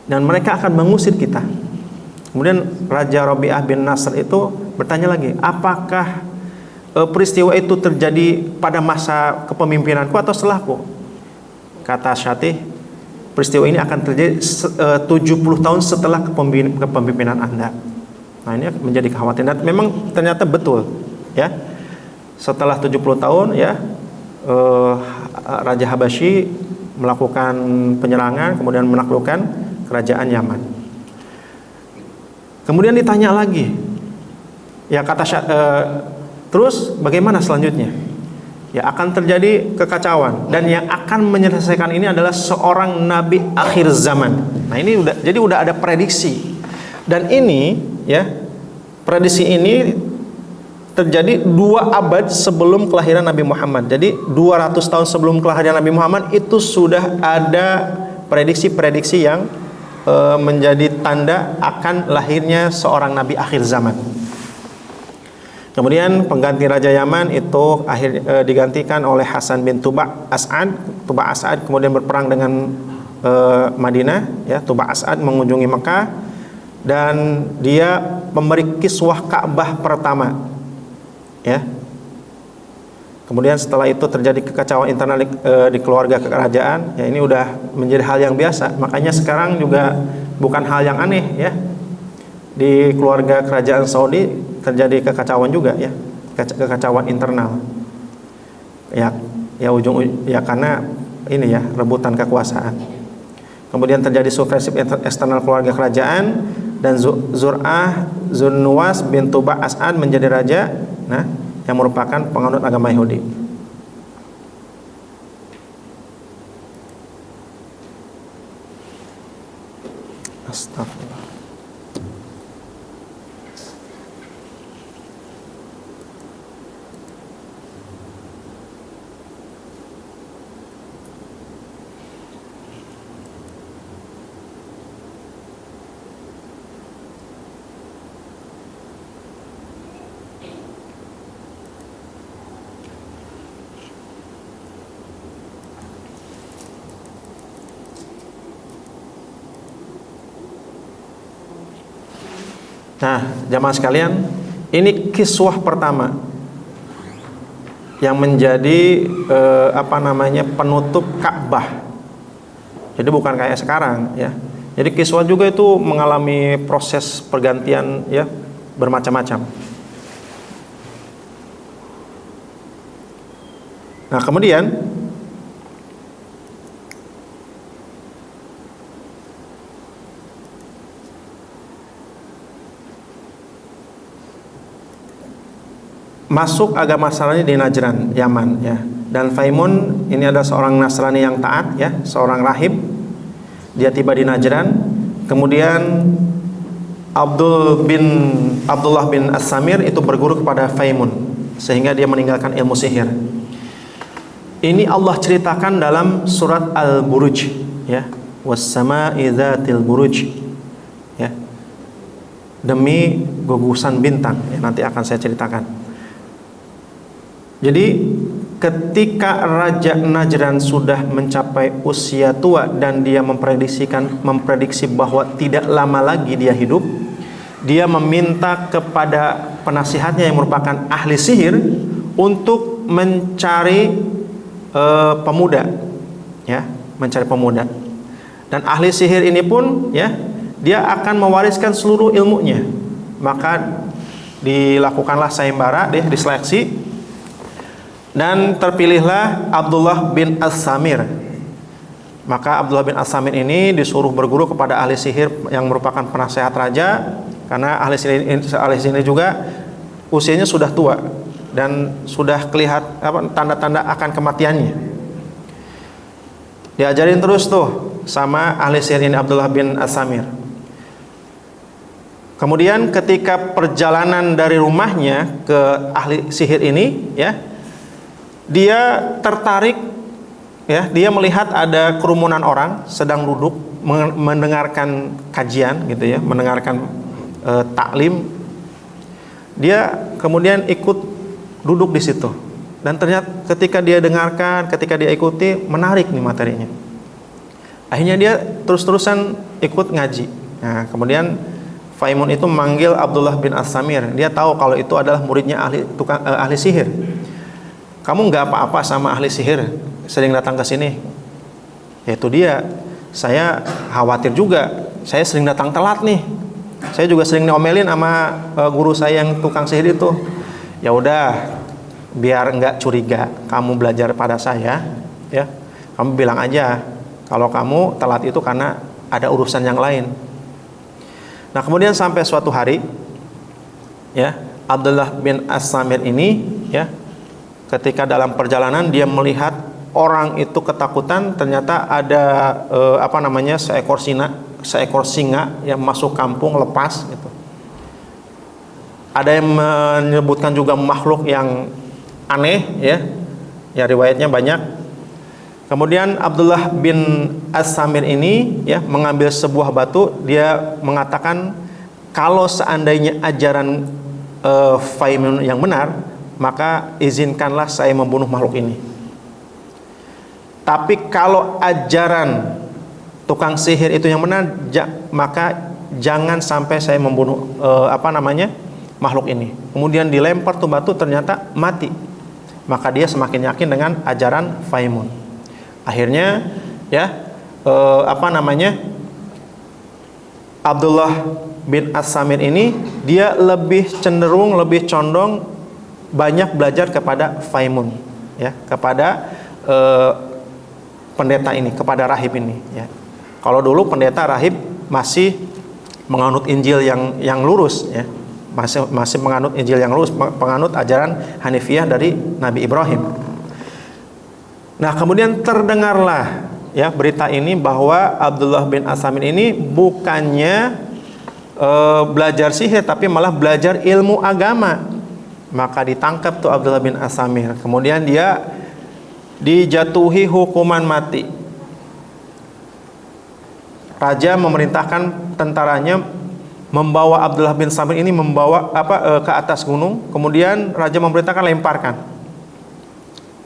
dan mereka akan mengusir kita. Kemudian Raja Rabi'ah bin Nasr itu bertanya lagi, apakah peristiwa itu terjadi pada masa kepemimpinanku atau setelahku? Kata Syatih, peristiwa ini akan terjadi 70 tahun setelah kepemimpinan Anda. Nah, ini menjadi kekhawatiran. Dan memang ternyata betul, ya. Setelah 70 tahun, ya, Raja Habasyi melakukan penyerangan, kemudian menaklukkan kerajaan Yaman. Kemudian ditanya lagi, ya, terus bagaimana selanjutnya? Ya, akan terjadi kekacauan, dan yang akan menyelesaikan ini adalah seorang nabi akhir zaman. Nah, ini udah ada prediksi. Dan ini, ya, prediksi ini terjadi 2 abad sebelum kelahiran Nabi Muhammad. Jadi 200 tahun sebelum kelahiran Nabi Muhammad itu sudah ada prediksi-prediksi yang menjadi tanda akan lahirnya seorang nabi akhir zaman. Kemudian pengganti Raja Yaman itu digantikan oleh Hasan bin Tuba' As'ad, kemudian berperang dengan Madinah, ya. Tuba' As'ad mengunjungi Mekah dan dia memberi kiswah Ka'bah pertama, ya. Kemudian setelah itu terjadi kekacauan internal di keluarga kerajaan, ya, ini udah menjadi hal yang biasa. Makanya sekarang juga bukan hal yang aneh, ya. Di keluarga kerajaan Saudi terjadi kekacauan juga, ya, kekacauan internal, ya karena ini, ya, rebutan kekuasaan. Kemudian terjadi subversif eksternal keluarga kerajaan, dan Zur'ah Zunnuwas bin Tuba' As'ad menjadi raja, nah, yang merupakan penganut agama Yahudi. Astagfirullah. Nah, jamaah sekalian, ini kiswah pertama yang menjadi penutup Ka'bah. Jadi bukan kayak sekarang, ya. Jadi kiswah juga itu mengalami proses pergantian, ya, bermacam-macam. Nah, kemudian masuk agama Nasrani di Najran, Yaman, ya. Dan Faimun ini adalah seorang Nasrani yang taat, ya, seorang rahib. Dia tiba di Najran. Kemudian Abdullah bin As-Samir itu berguru kepada Faimun sehingga dia meninggalkan ilmu sihir. Ini Allah ceritakan dalam surat Al-Buruj, ya. Was-sama'i dzatil buruj, ya. Demi gugusan bintang, ya, nanti akan saya ceritakan. Jadi ketika Raja Najran sudah mencapai usia tua dan dia memprediksi bahwa tidak lama lagi dia hidup, dia meminta kepada penasihatnya yang merupakan ahli sihir untuk mencari pemuda, ya, mencari pemuda. Dan ahli sihir ini pun, ya, dia akan mewariskan seluruh ilmunya. Maka dilakukanlah sayembara, diseleksi. Dan terpilihlah Abdullah bin As-Samir. Maka Abdullah bin As-Samir ini disuruh berguru kepada ahli sihir yang merupakan penasehat raja, karena ahli sihir ini juga usianya sudah tua dan sudah kelihatan tanda-tanda akan kematiannya. Diajarin terus tuh sama ahli sihir ini, Abdullah bin As-Samir. Kemudian ketika perjalanan dari rumahnya ke ahli sihir ini, ya, dia tertarik, ya, dia melihat ada kerumunan orang sedang duduk mendengarkan kajian, gitu, ya, mendengarkan taklim. Dia kemudian ikut duduk di situ, dan ternyata ketika dia dengarkan, ketika dia ikuti, menarik nih materinya. Akhirnya dia terus-terusan ikut ngaji. Nah, kemudian Faimun itu memanggil Abdullah bin As-Samir. Dia tahu kalau itu adalah muridnya ahli sihir. Kamu nggak apa-apa sama ahli sihir sering datang ke sini? Yaitu dia saya khawatir juga. Saya sering datang telat nih. Saya juga sering diomelin sama guru saya yang tukang sihir itu. Ya udah, biar nggak curiga kamu belajar pada saya, ya. Kamu bilang aja kalau kamu telat itu karena ada urusan yang lain. Nah, kemudian sampai suatu hari, ya, Abdullah bin As-Samir ini, ya, ketika dalam perjalanan dia melihat orang itu ketakutan, ternyata ada seekor singa yang masuk kampung lepas gitu. Ada yang menyebutkan juga makhluk yang aneh, ya riwayatnya banyak. Kemudian Abdullah bin As-Samir ini, ya, mengambil sebuah batu. Dia mengatakan kalau seandainya ajaran Faimun yang benar, maka izinkanlah saya membunuh makhluk ini. Tapi kalau ajaran tukang sihir itu yang benar, maka jangan sampai saya membunuh makhluk ini. Kemudian dilempar tuh batu, ternyata mati. Maka dia semakin yakin dengan ajaran Faimun. Akhirnya, ya, Abdullah bin As-Samir ini dia lebih condong banyak belajar kepada Faimun, ya, kepada pendeta ini, kepada rahib ini, ya. Kalau dulu pendeta rahib masih menganut Injil yang lurus, ya. Masih menganut Injil yang lurus, penganut ajaran Hanifiyah dari Nabi Ibrahim. Nah, kemudian terdengarlah, ya, berita ini bahwa Abdullah bin As-Samir ini bukannya belajar sihir, tapi malah belajar ilmu agama. Maka ditangkap tuh Abdullah bin As-Samir. Kemudian dia dijatuhi hukuman mati. Raja memerintahkan tentaranya membawa Abdullah bin Samir ini ke atas gunung. Kemudian raja memerintahkan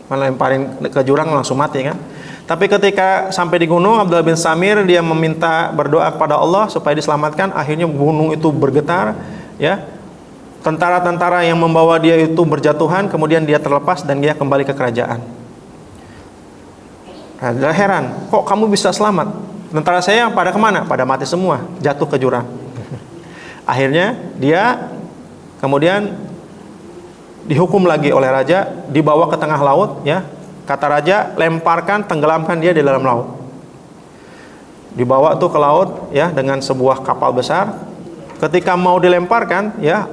melemparin ke jurang, langsung mati kan. Tapi ketika sampai di gunung, Abdullah bin Samir dia meminta berdoa kepada Allah supaya diselamatkan. Akhirnya gunung itu bergetar, ya. Tentara-tentara yang membawa dia itu berjatuhan, kemudian dia terlepas dan dia kembali ke kerajaan. Raja heran, kok kamu bisa selamat? Tentara saya pada kemana? Pada mati semua, jatuh ke jurang. Akhirnya dia kemudian dihukum lagi oleh raja, dibawa ke tengah laut, ya. Kata raja, lemparkan, tenggelamkan dia di dalam laut. Dibawa tuh ke laut, ya, dengan sebuah kapal besar. Ketika mau dilemparkan, ya,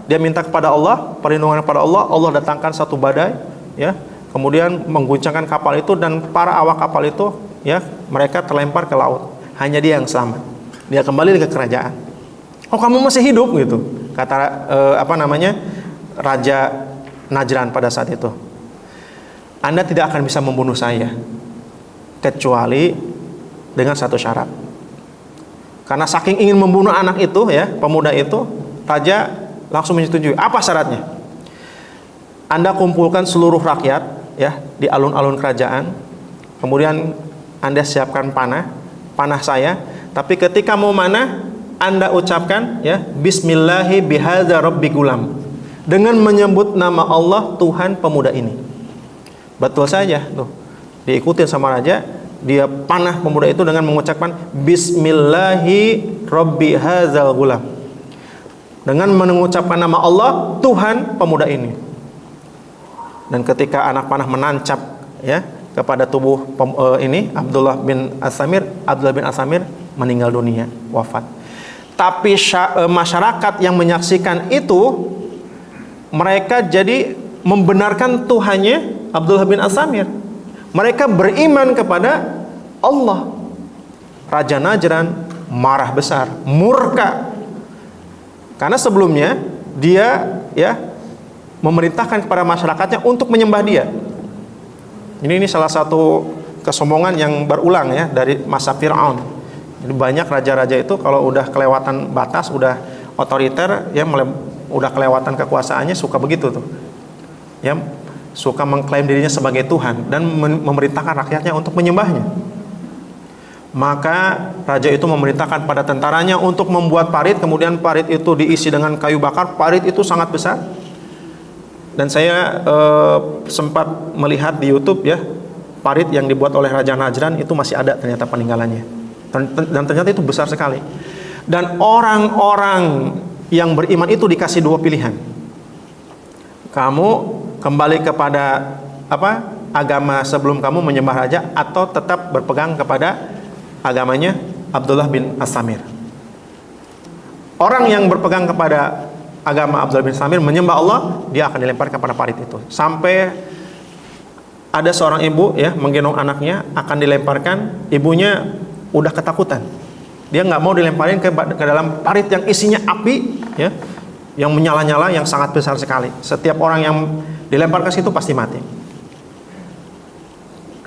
dia minta kepada Allah, perlindungan kepada Allah. Allah datangkan satu badai, ya, kemudian mengguncangkan kapal itu, dan para awak kapal itu, ya, mereka terlempar ke laut. Hanya dia yang selamat. Dia kembali ke kerajaan. Oh, kamu masih hidup gitu, kata Raja Najran pada saat itu. Anda tidak akan bisa membunuh saya kecuali dengan satu syarat. Karena saking ingin membunuh anak itu, ya, pemuda itu, raja langsung menyetujui. Apa syaratnya? Anda kumpulkan seluruh rakyat, ya, di alun-alun kerajaan. Kemudian Anda siapkan panah saya. Tapi ketika mau manah, Anda ucapkan, ya, Bismillahi bihadza rabbi gulam, dengan menyebut nama Allah Tuhan pemuda ini. Betul saja tuh, diikutin sama raja. Dia panah pemuda itu dengan mengucapkan Bismillahi rabbi hadzal gulam, dengan mengucapkan nama Allah Tuhan pemuda ini. Dan ketika anak panah menancap, ya, kepada tubuh Abdullah bin As-Samir meninggal dunia, wafat. Tapi masyarakat yang menyaksikan itu, mereka jadi membenarkan Tuhannya Abdullah bin As-Samir. Mereka beriman kepada Allah. Raja Najran marah besar, murka. Karena sebelumnya dia, ya, memerintahkan kepada masyarakatnya untuk menyembah dia. Ini salah satu kesombongan yang berulang, ya, dari masa Fir'aun. Jadi banyak raja-raja itu kalau udah kelewatan batas, udah otoriter, ya, udah kelewatan kekuasaannya, suka begitu tuh, ya, suka mengklaim dirinya sebagai Tuhan dan memerintahkan rakyatnya untuk menyembahnya. Maka raja itu memerintahkan pada tentaranya untuk membuat parit, kemudian parit itu diisi dengan kayu bakar. Parit itu sangat besar. Dan saya sempat melihat di YouTube, ya, parit yang dibuat oleh Raja Najran itu masih ada ternyata peninggalannya. Dan ternyata itu besar sekali. Dan orang-orang yang beriman itu dikasih dua pilihan. Kamu kembali kepada agama sebelum kamu menyembah raja, atau tetap berpegang kepada agamanya Abdullah bin As-Samir. Orang yang berpegang kepada agama Abdullah bin As-Samir menyembah Allah, dia akan dilempar kepada parit itu. Sampai ada seorang ibu ya menggendong anaknya akan dilemparkan, ibunya udah ketakutan. Dia nggak mau dilemparin ke dalam parit yang isinya api ya, yang menyala-nyala, yang sangat besar sekali. Setiap orang yang dilempar ke situ pasti mati.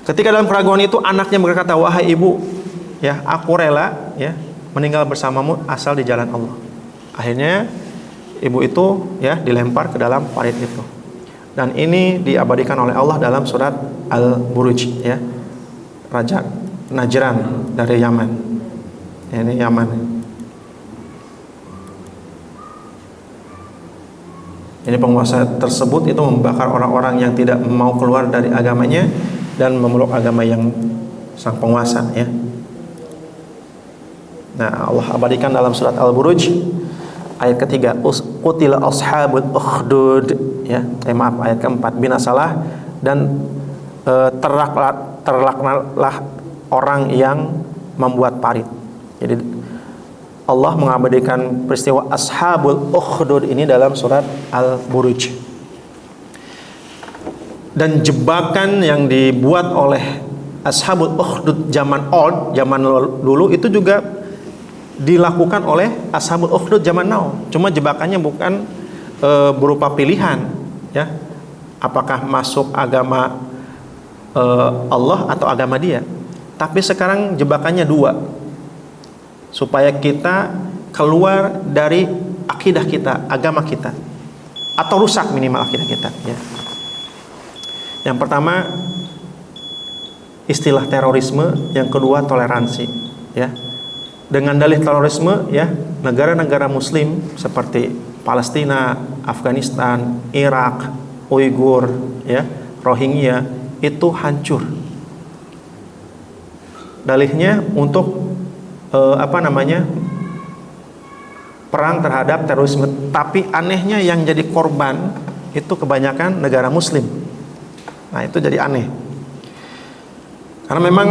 Ketika dalam keraguan itu anaknya berkata, "Wahai ibu, ya aku rela ya meninggal bersamamu asal di jalan Allah." Akhirnya ibu itu ya dilempar ke dalam parit itu. Dan ini diabadikan oleh Allah dalam surat Al-Buruj ya. Raja Najran dari Yaman. Ini Yaman. Ini penguasa tersebut itu membakar orang-orang yang tidak mau keluar dari agamanya dan memeluk agama yang sang penguasa ya. Nah, Allah abadikan dalam surat Al-Buruj ayat ketiga, qutila ashabul ukhdud ya. Maaf, ayat keempat, binasalah dan terlaknatlah orang yang membuat parit. Jadi Allah mengabadikan peristiwa ashabul ukhdud ini dalam surat Al-Buruj. Dan jebakan yang dibuat oleh ashabul ukhdud zaman old, zaman dulu itu juga dilakukan oleh ashabul ukhdud zaman now. Cuma jebakannya bukan berupa pilihan ya. Apakah masuk agama Allah atau agama dia. Tapi sekarang jebakannya dua. Supaya kita keluar dari akidah kita, agama kita, atau rusak minimal akidah kita ya. Yang pertama istilah terorisme, yang kedua toleransi ya. Dengan dalih terorisme ya, negara-negara muslim seperti Palestina, Afghanistan, Irak, Uighur ya, Rohingya itu hancur. Dalihnya untuk perang terhadap terorisme, tapi anehnya yang jadi korban itu kebanyakan negara muslim. Nah, itu jadi aneh. Karena memang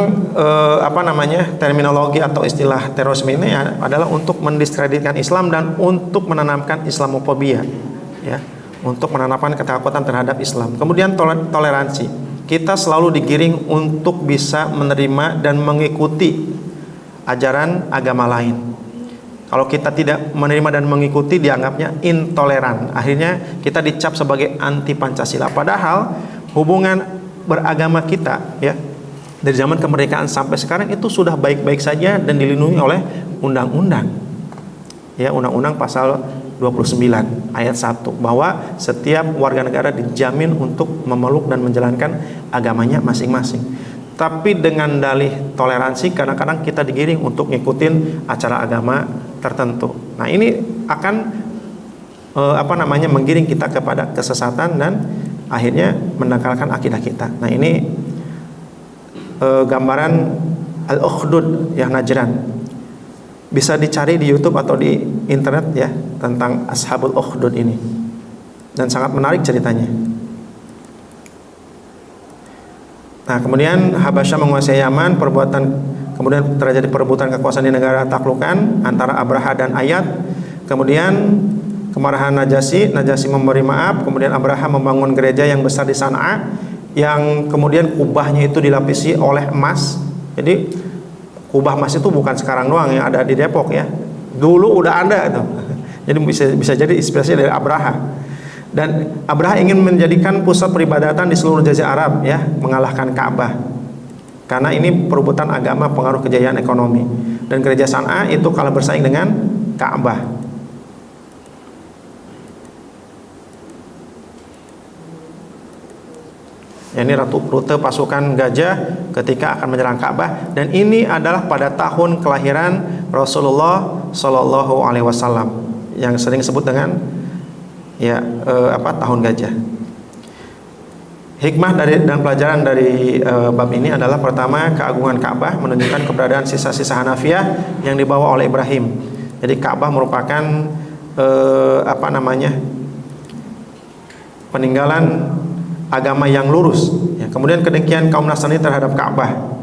terminologi atau istilah terorisme ini adalah untuk mendiskreditkan Islam dan untuk menanamkan Islamofobia ya, untuk menanamkan ketakutan terhadap Islam. Kemudian toleransi. Kita selalu digiring untuk bisa menerima dan mengikuti ajaran agama lain. Kalau kita tidak menerima dan mengikuti, dianggapnya intoleran. Akhirnya kita dicap sebagai anti Pancasila. Padahal hubungan beragama kita ya, dari zaman kemerdekaan sampai sekarang itu sudah baik-baik saja dan dilindungi oleh undang-undang. Ya, Undang-Undang pasal 29 ayat 1 bahwa setiap warga negara dijamin untuk memeluk dan menjalankan agamanya masing-masing. Tapi dengan dalih toleransi kadang-kadang kita digiring untuk ngikutin acara agama tertentu. Nah, ini akan menggiring kita kepada kesesatan dan akhirnya mendangkalkan akidah kita. Nah, ini gambaran Al-Ukhdud yang Najran. Bisa dicari di YouTube atau di internet ya tentang Ashabul Ukhdud ini. Dan sangat menarik ceritanya. Nah, kemudian Habasyah menguasai Yaman, kemudian terjadi perebutan kekuasaan di negara taklukan antara Abraha dan Ayat. Kemudian kemarahan Najasyi memberi maaf, kemudian Abraha membangun gereja yang besar di Sana'a yang kemudian kubahnya itu dilapisi oleh emas. Jadi kubah emas itu bukan sekarang doang yang ada di Depok ya. Dulu udah ada itu. Jadi bisa jadi inspirasi dari Abraha. Dan Abraha ingin menjadikan pusat peribadatan di seluruh Jazirah Arab ya, mengalahkan Ka'bah. Karena ini perebutan agama pengaruh kejayaan ekonomi. Dan gereja Sana'a itu kalah bersaing dengan Ka'bah. Ini rute pasukan gajah ketika akan menyerang Ka'bah, dan ini adalah pada tahun kelahiran Rasulullah Shallallahu Alaihi Wasallam yang sering disebut dengan tahun gajah. Hikmah dan pelajaran dari bab ini adalah pertama, keagungan Ka'bah menunjukkan keberadaan sisa-sisa Hanafiyah yang dibawa oleh Ibrahim. Jadi Ka'bah merupakan peninggalan agama yang lurus. Ya, kemudian kedengkian kaum Nasrani terhadap Ka'bah,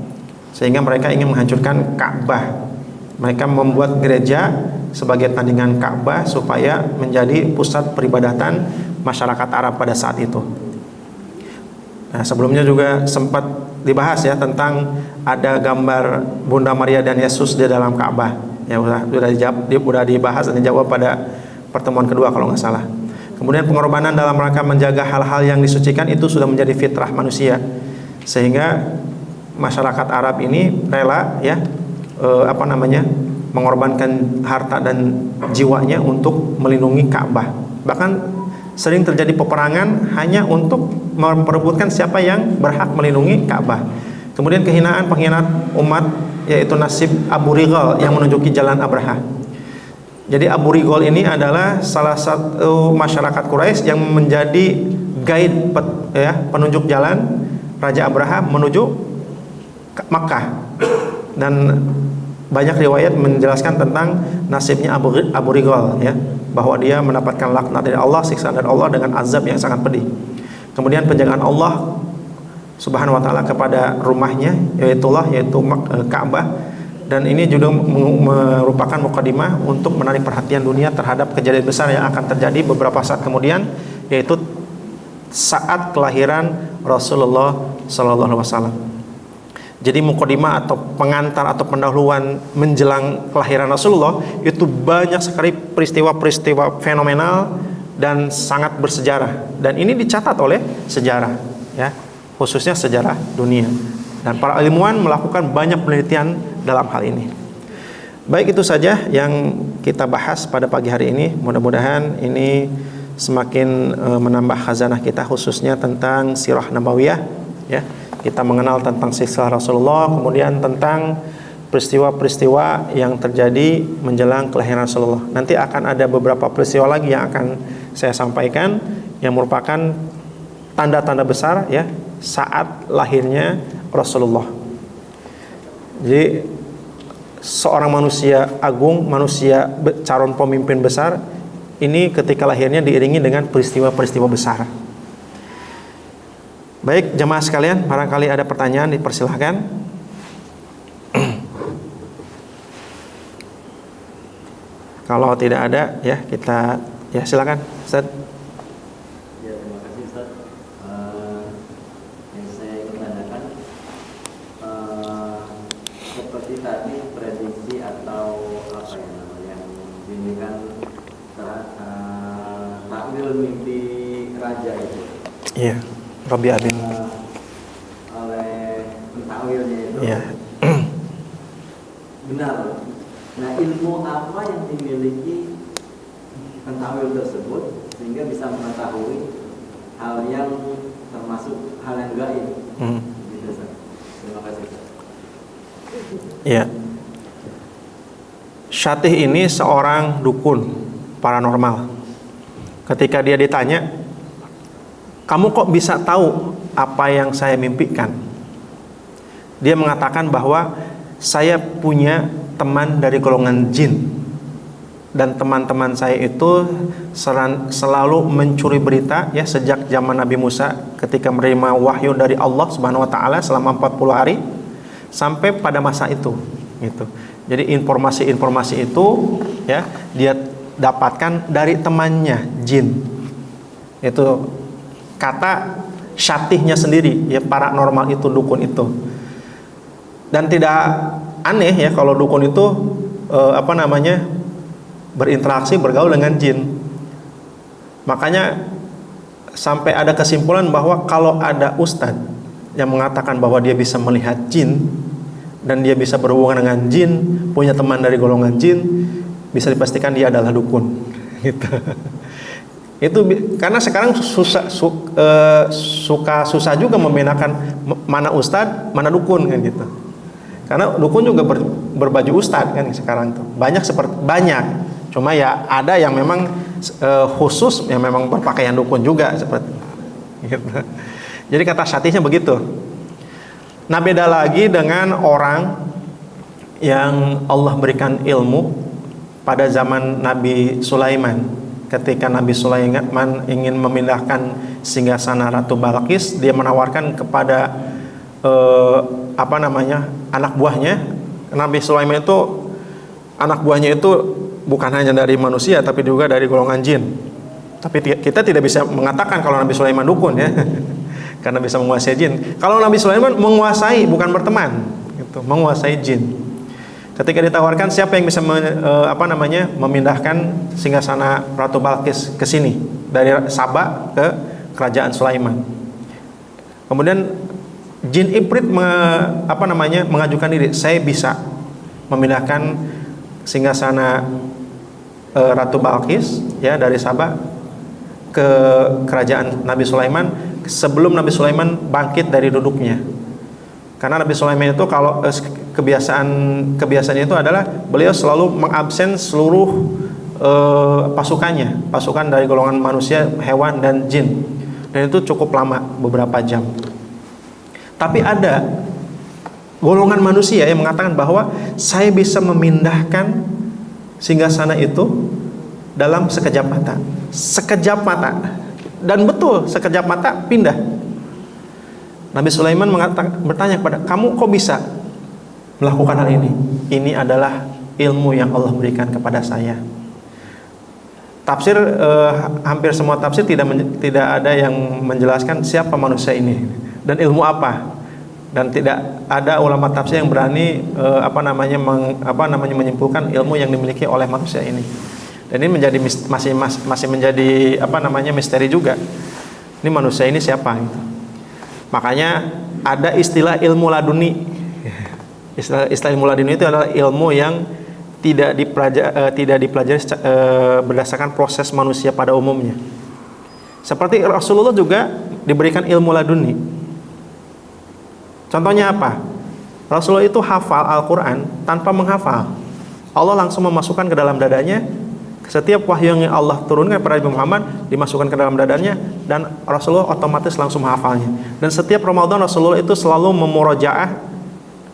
sehingga mereka ingin menghancurkan Ka'bah. Mereka membuat gereja sebagai tandingan Ka'bah supaya menjadi pusat peribadatan masyarakat Arab pada saat itu. Nah, sebelumnya juga sempat dibahas ya tentang ada gambar Bunda Maria dan Yesus di dalam Ka'bah. Ya sudah dibahas dan dijawab pada pertemuan kedua kalau nggak salah. Kemudian pengorbanan dalam rangka menjaga hal-hal yang disucikan itu sudah menjadi fitrah manusia, sehingga masyarakat Arab ini rela ya mengorbankan harta dan jiwanya untuk melindungi Ka'bah. Bahkan sering terjadi peperangan hanya untuk memperebutkan siapa yang berhak melindungi Ka'bah. Kemudian pengkhianat umat, yaitu nasib Abu Righal yang menunjuki jalan Abraha. Jadi Abu Righal ini adalah salah satu masyarakat Quraisy yang menjadi guide penunjuk jalan Raja Abraha menuju Makkah. Dan banyak riwayat menjelaskan tentang nasibnya Abu Righal ya, bahwa dia mendapatkan laknat dari Allah, siksaan dari Allah dengan azab yang sangat pedih. Kemudian penjagaan Allah Subhanahu wa taala kepada rumahnya yaitu Ka'bah, dan ini juga merupakan mukadimah untuk menarik perhatian dunia terhadap kejadian besar yang akan terjadi beberapa saat kemudian, yaitu saat kelahiran Rasulullah sallallahu alaihi wasallam. Jadi mukadimah atau pengantar atau pendahuluan menjelang kelahiran Rasulullah itu banyak sekali peristiwa-peristiwa fenomenal dan sangat bersejarah, dan ini dicatat oleh sejarah ya, khususnya sejarah dunia, dan para ilmuwan melakukan banyak penelitian dalam hal ini. Baik, itu saja yang kita bahas pada pagi hari ini. Mudah-mudahan ini semakin menambah khazanah kita, khususnya tentang sirah nabawiyah ya. Kita mengenal tentang siswa Rasulullah, kemudian tentang peristiwa-peristiwa yang terjadi menjelang kelahiran Rasulullah. Nanti akan ada beberapa peristiwa lagi yang akan saya sampaikan yang merupakan tanda-tanda besar ya saat lahirnya Rasulullah. Jadi seorang manusia agung, manusia calon pemimpin besar, ini ketika lahirnya diiringi dengan peristiwa-peristiwa besar. Baik jemaah sekalian, barangkali ada pertanyaan, dipersilahkan. Kalau tidak ada ya kita silakan Ustaz.
Ya, terima kasih Ustaz. Yang saya ingin tanyakan seperti tadi prediksi atau yang diberikan takwil mimpi raja itu.
Iya. Rabi Abin
oleh takwilnya itu benar. Nah, ilmu apa yang dimiliki takwil tersebut sehingga bisa mengetahui hal yang termasuk hal yang gaib? Gitu, Ustaz. Terima kasih, Ustaz.
Iya. Syatih ini seorang dukun paranormal. Ketika dia ditanya, "Kamu kok bisa tahu apa yang saya mimpikan?" Dia mengatakan bahwa saya punya teman dari golongan jin, dan teman-teman saya itu selalu mencuri berita ya sejak zaman Nabi Musa ketika menerima wahyu dari Allah Subhanahu wa taala selama 40 hari sampai pada masa itu gitu. Jadi informasi-informasi itu ya dia dapatkan dari temannya jin. Itu kata syatihnya sendiri ya, paranormal itu, dukun itu. Dan tidak aneh ya kalau dukun itu berinteraksi, bergaul dengan jin. Makanya sampai ada kesimpulan bahwa kalau ada ustadz yang mengatakan bahwa dia bisa melihat jin dan dia bisa berhubungan dengan jin, punya teman dari golongan jin, bisa dipastikan dia adalah dukun gitu. Itu karena sekarang susah juga membedakan mana ustadz, mana dukun kan gitu. Karena dukun juga berbaju ustadz kan sekarang tuh. Banyak. Cuma ya ada yang memang khusus yang memang berpakaian dukun juga seperti gitu. Jadi kata syatihnya begitu. Nah, beda lagi dengan orang yang Allah berikan ilmu pada zaman Nabi Sulaiman. Ketika Nabi Sulaiman ingin memindahkan singgasana Ratu Balqis, dia menawarkan kepada anak buahnya. Nabi Sulaiman itu anak buahnya itu bukan hanya dari manusia tapi juga dari golongan jin. Tapi kita tidak bisa mengatakan kalau Nabi Sulaiman dukun ya. Karena bisa menguasai jin. Kalau Nabi Sulaiman menguasai, bukan berteman, gitu, menguasai jin. Ketika ditawarkan siapa yang bisa memindahkan singgasana Ratu Balqis ke sini dari Saba ke kerajaan Sulaiman. Kemudian jin Ifrit mengajukan diri, saya bisa memindahkan singgasana Ratu Balqis ya dari Saba ke kerajaan Nabi Sulaiman sebelum Nabi Sulaiman bangkit dari duduknya. Karena Nabi Sulaiman itu kalau kebiasaannya itu adalah beliau selalu mengabsen seluruh pasukan dari golongan manusia, hewan dan jin. Dan itu cukup lama, beberapa jam. Tapi ada golongan manusia yang mengatakan bahwa saya bisa memindahkan singgasana itu dalam sekejap mata. Sekejap mata. Dan betul, sekejap mata pindah. Nabi Sulaiman bertanya kepada, kamu kok bisa melakukan hal ini? Ini adalah ilmu yang Allah berikan kepada saya. Tafsir hampir semua tafsir tidak ada yang menjelaskan siapa manusia ini dan ilmu apa. Dan tidak ada ulama tafsir yang berani menyimpulkan ilmu yang dimiliki oleh manusia ini. Dan ini masih menjadi misteri juga. Ini manusia ini siapa gitu. Makanya ada istilah ilmu laduni. Istilah ilmu laduni itu adalah ilmu yang tidak dipelajari berdasarkan proses manusia pada umumnya. Seperti Rasulullah juga diberikan ilmu laduni. Contohnya apa? Rasulullah itu hafal Al-Quran tanpa menghafal. Allah langsung memasukkan ke dalam dadanya. Setiap wahyu yang Allah turunkan kepada Nabi Muhammad dimasukkan ke dalam dadanya dan Rasulullah otomatis langsung menghafalnya. Dan setiap Ramadan Rasulullah itu selalu memurojaah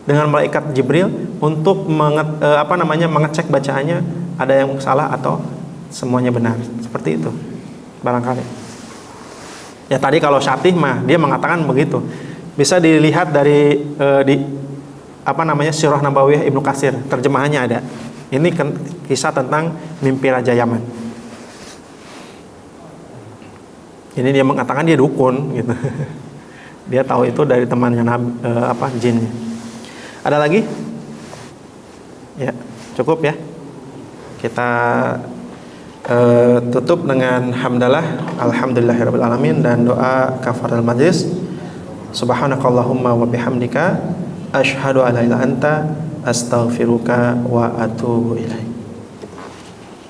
dengan malaikat Jibril untuk mengecek bacaannya ada yang salah atau semuanya benar. Seperti itu barangkali. Ya tadi kalau syatih mah dia mengatakan begitu. Bisa dilihat dari Sirah Nabawiyah Ibnu Katsir, terjemahannya ada. Ini kisah tentang mimpi Raja Yaman. Ini dia mengatakan dia dukun gitu. Dia tahu itu dari temannya jinnya. Ada lagi? Ya, cukup ya. Kita tutup dengan hamdalah, alhamdulillahirabbil alamin dan doa kafaratul majlis. Subhanakallahumma wa bihamdika asyhadu an la ilaha illa anta astaghfiruka wa atubu ilaik.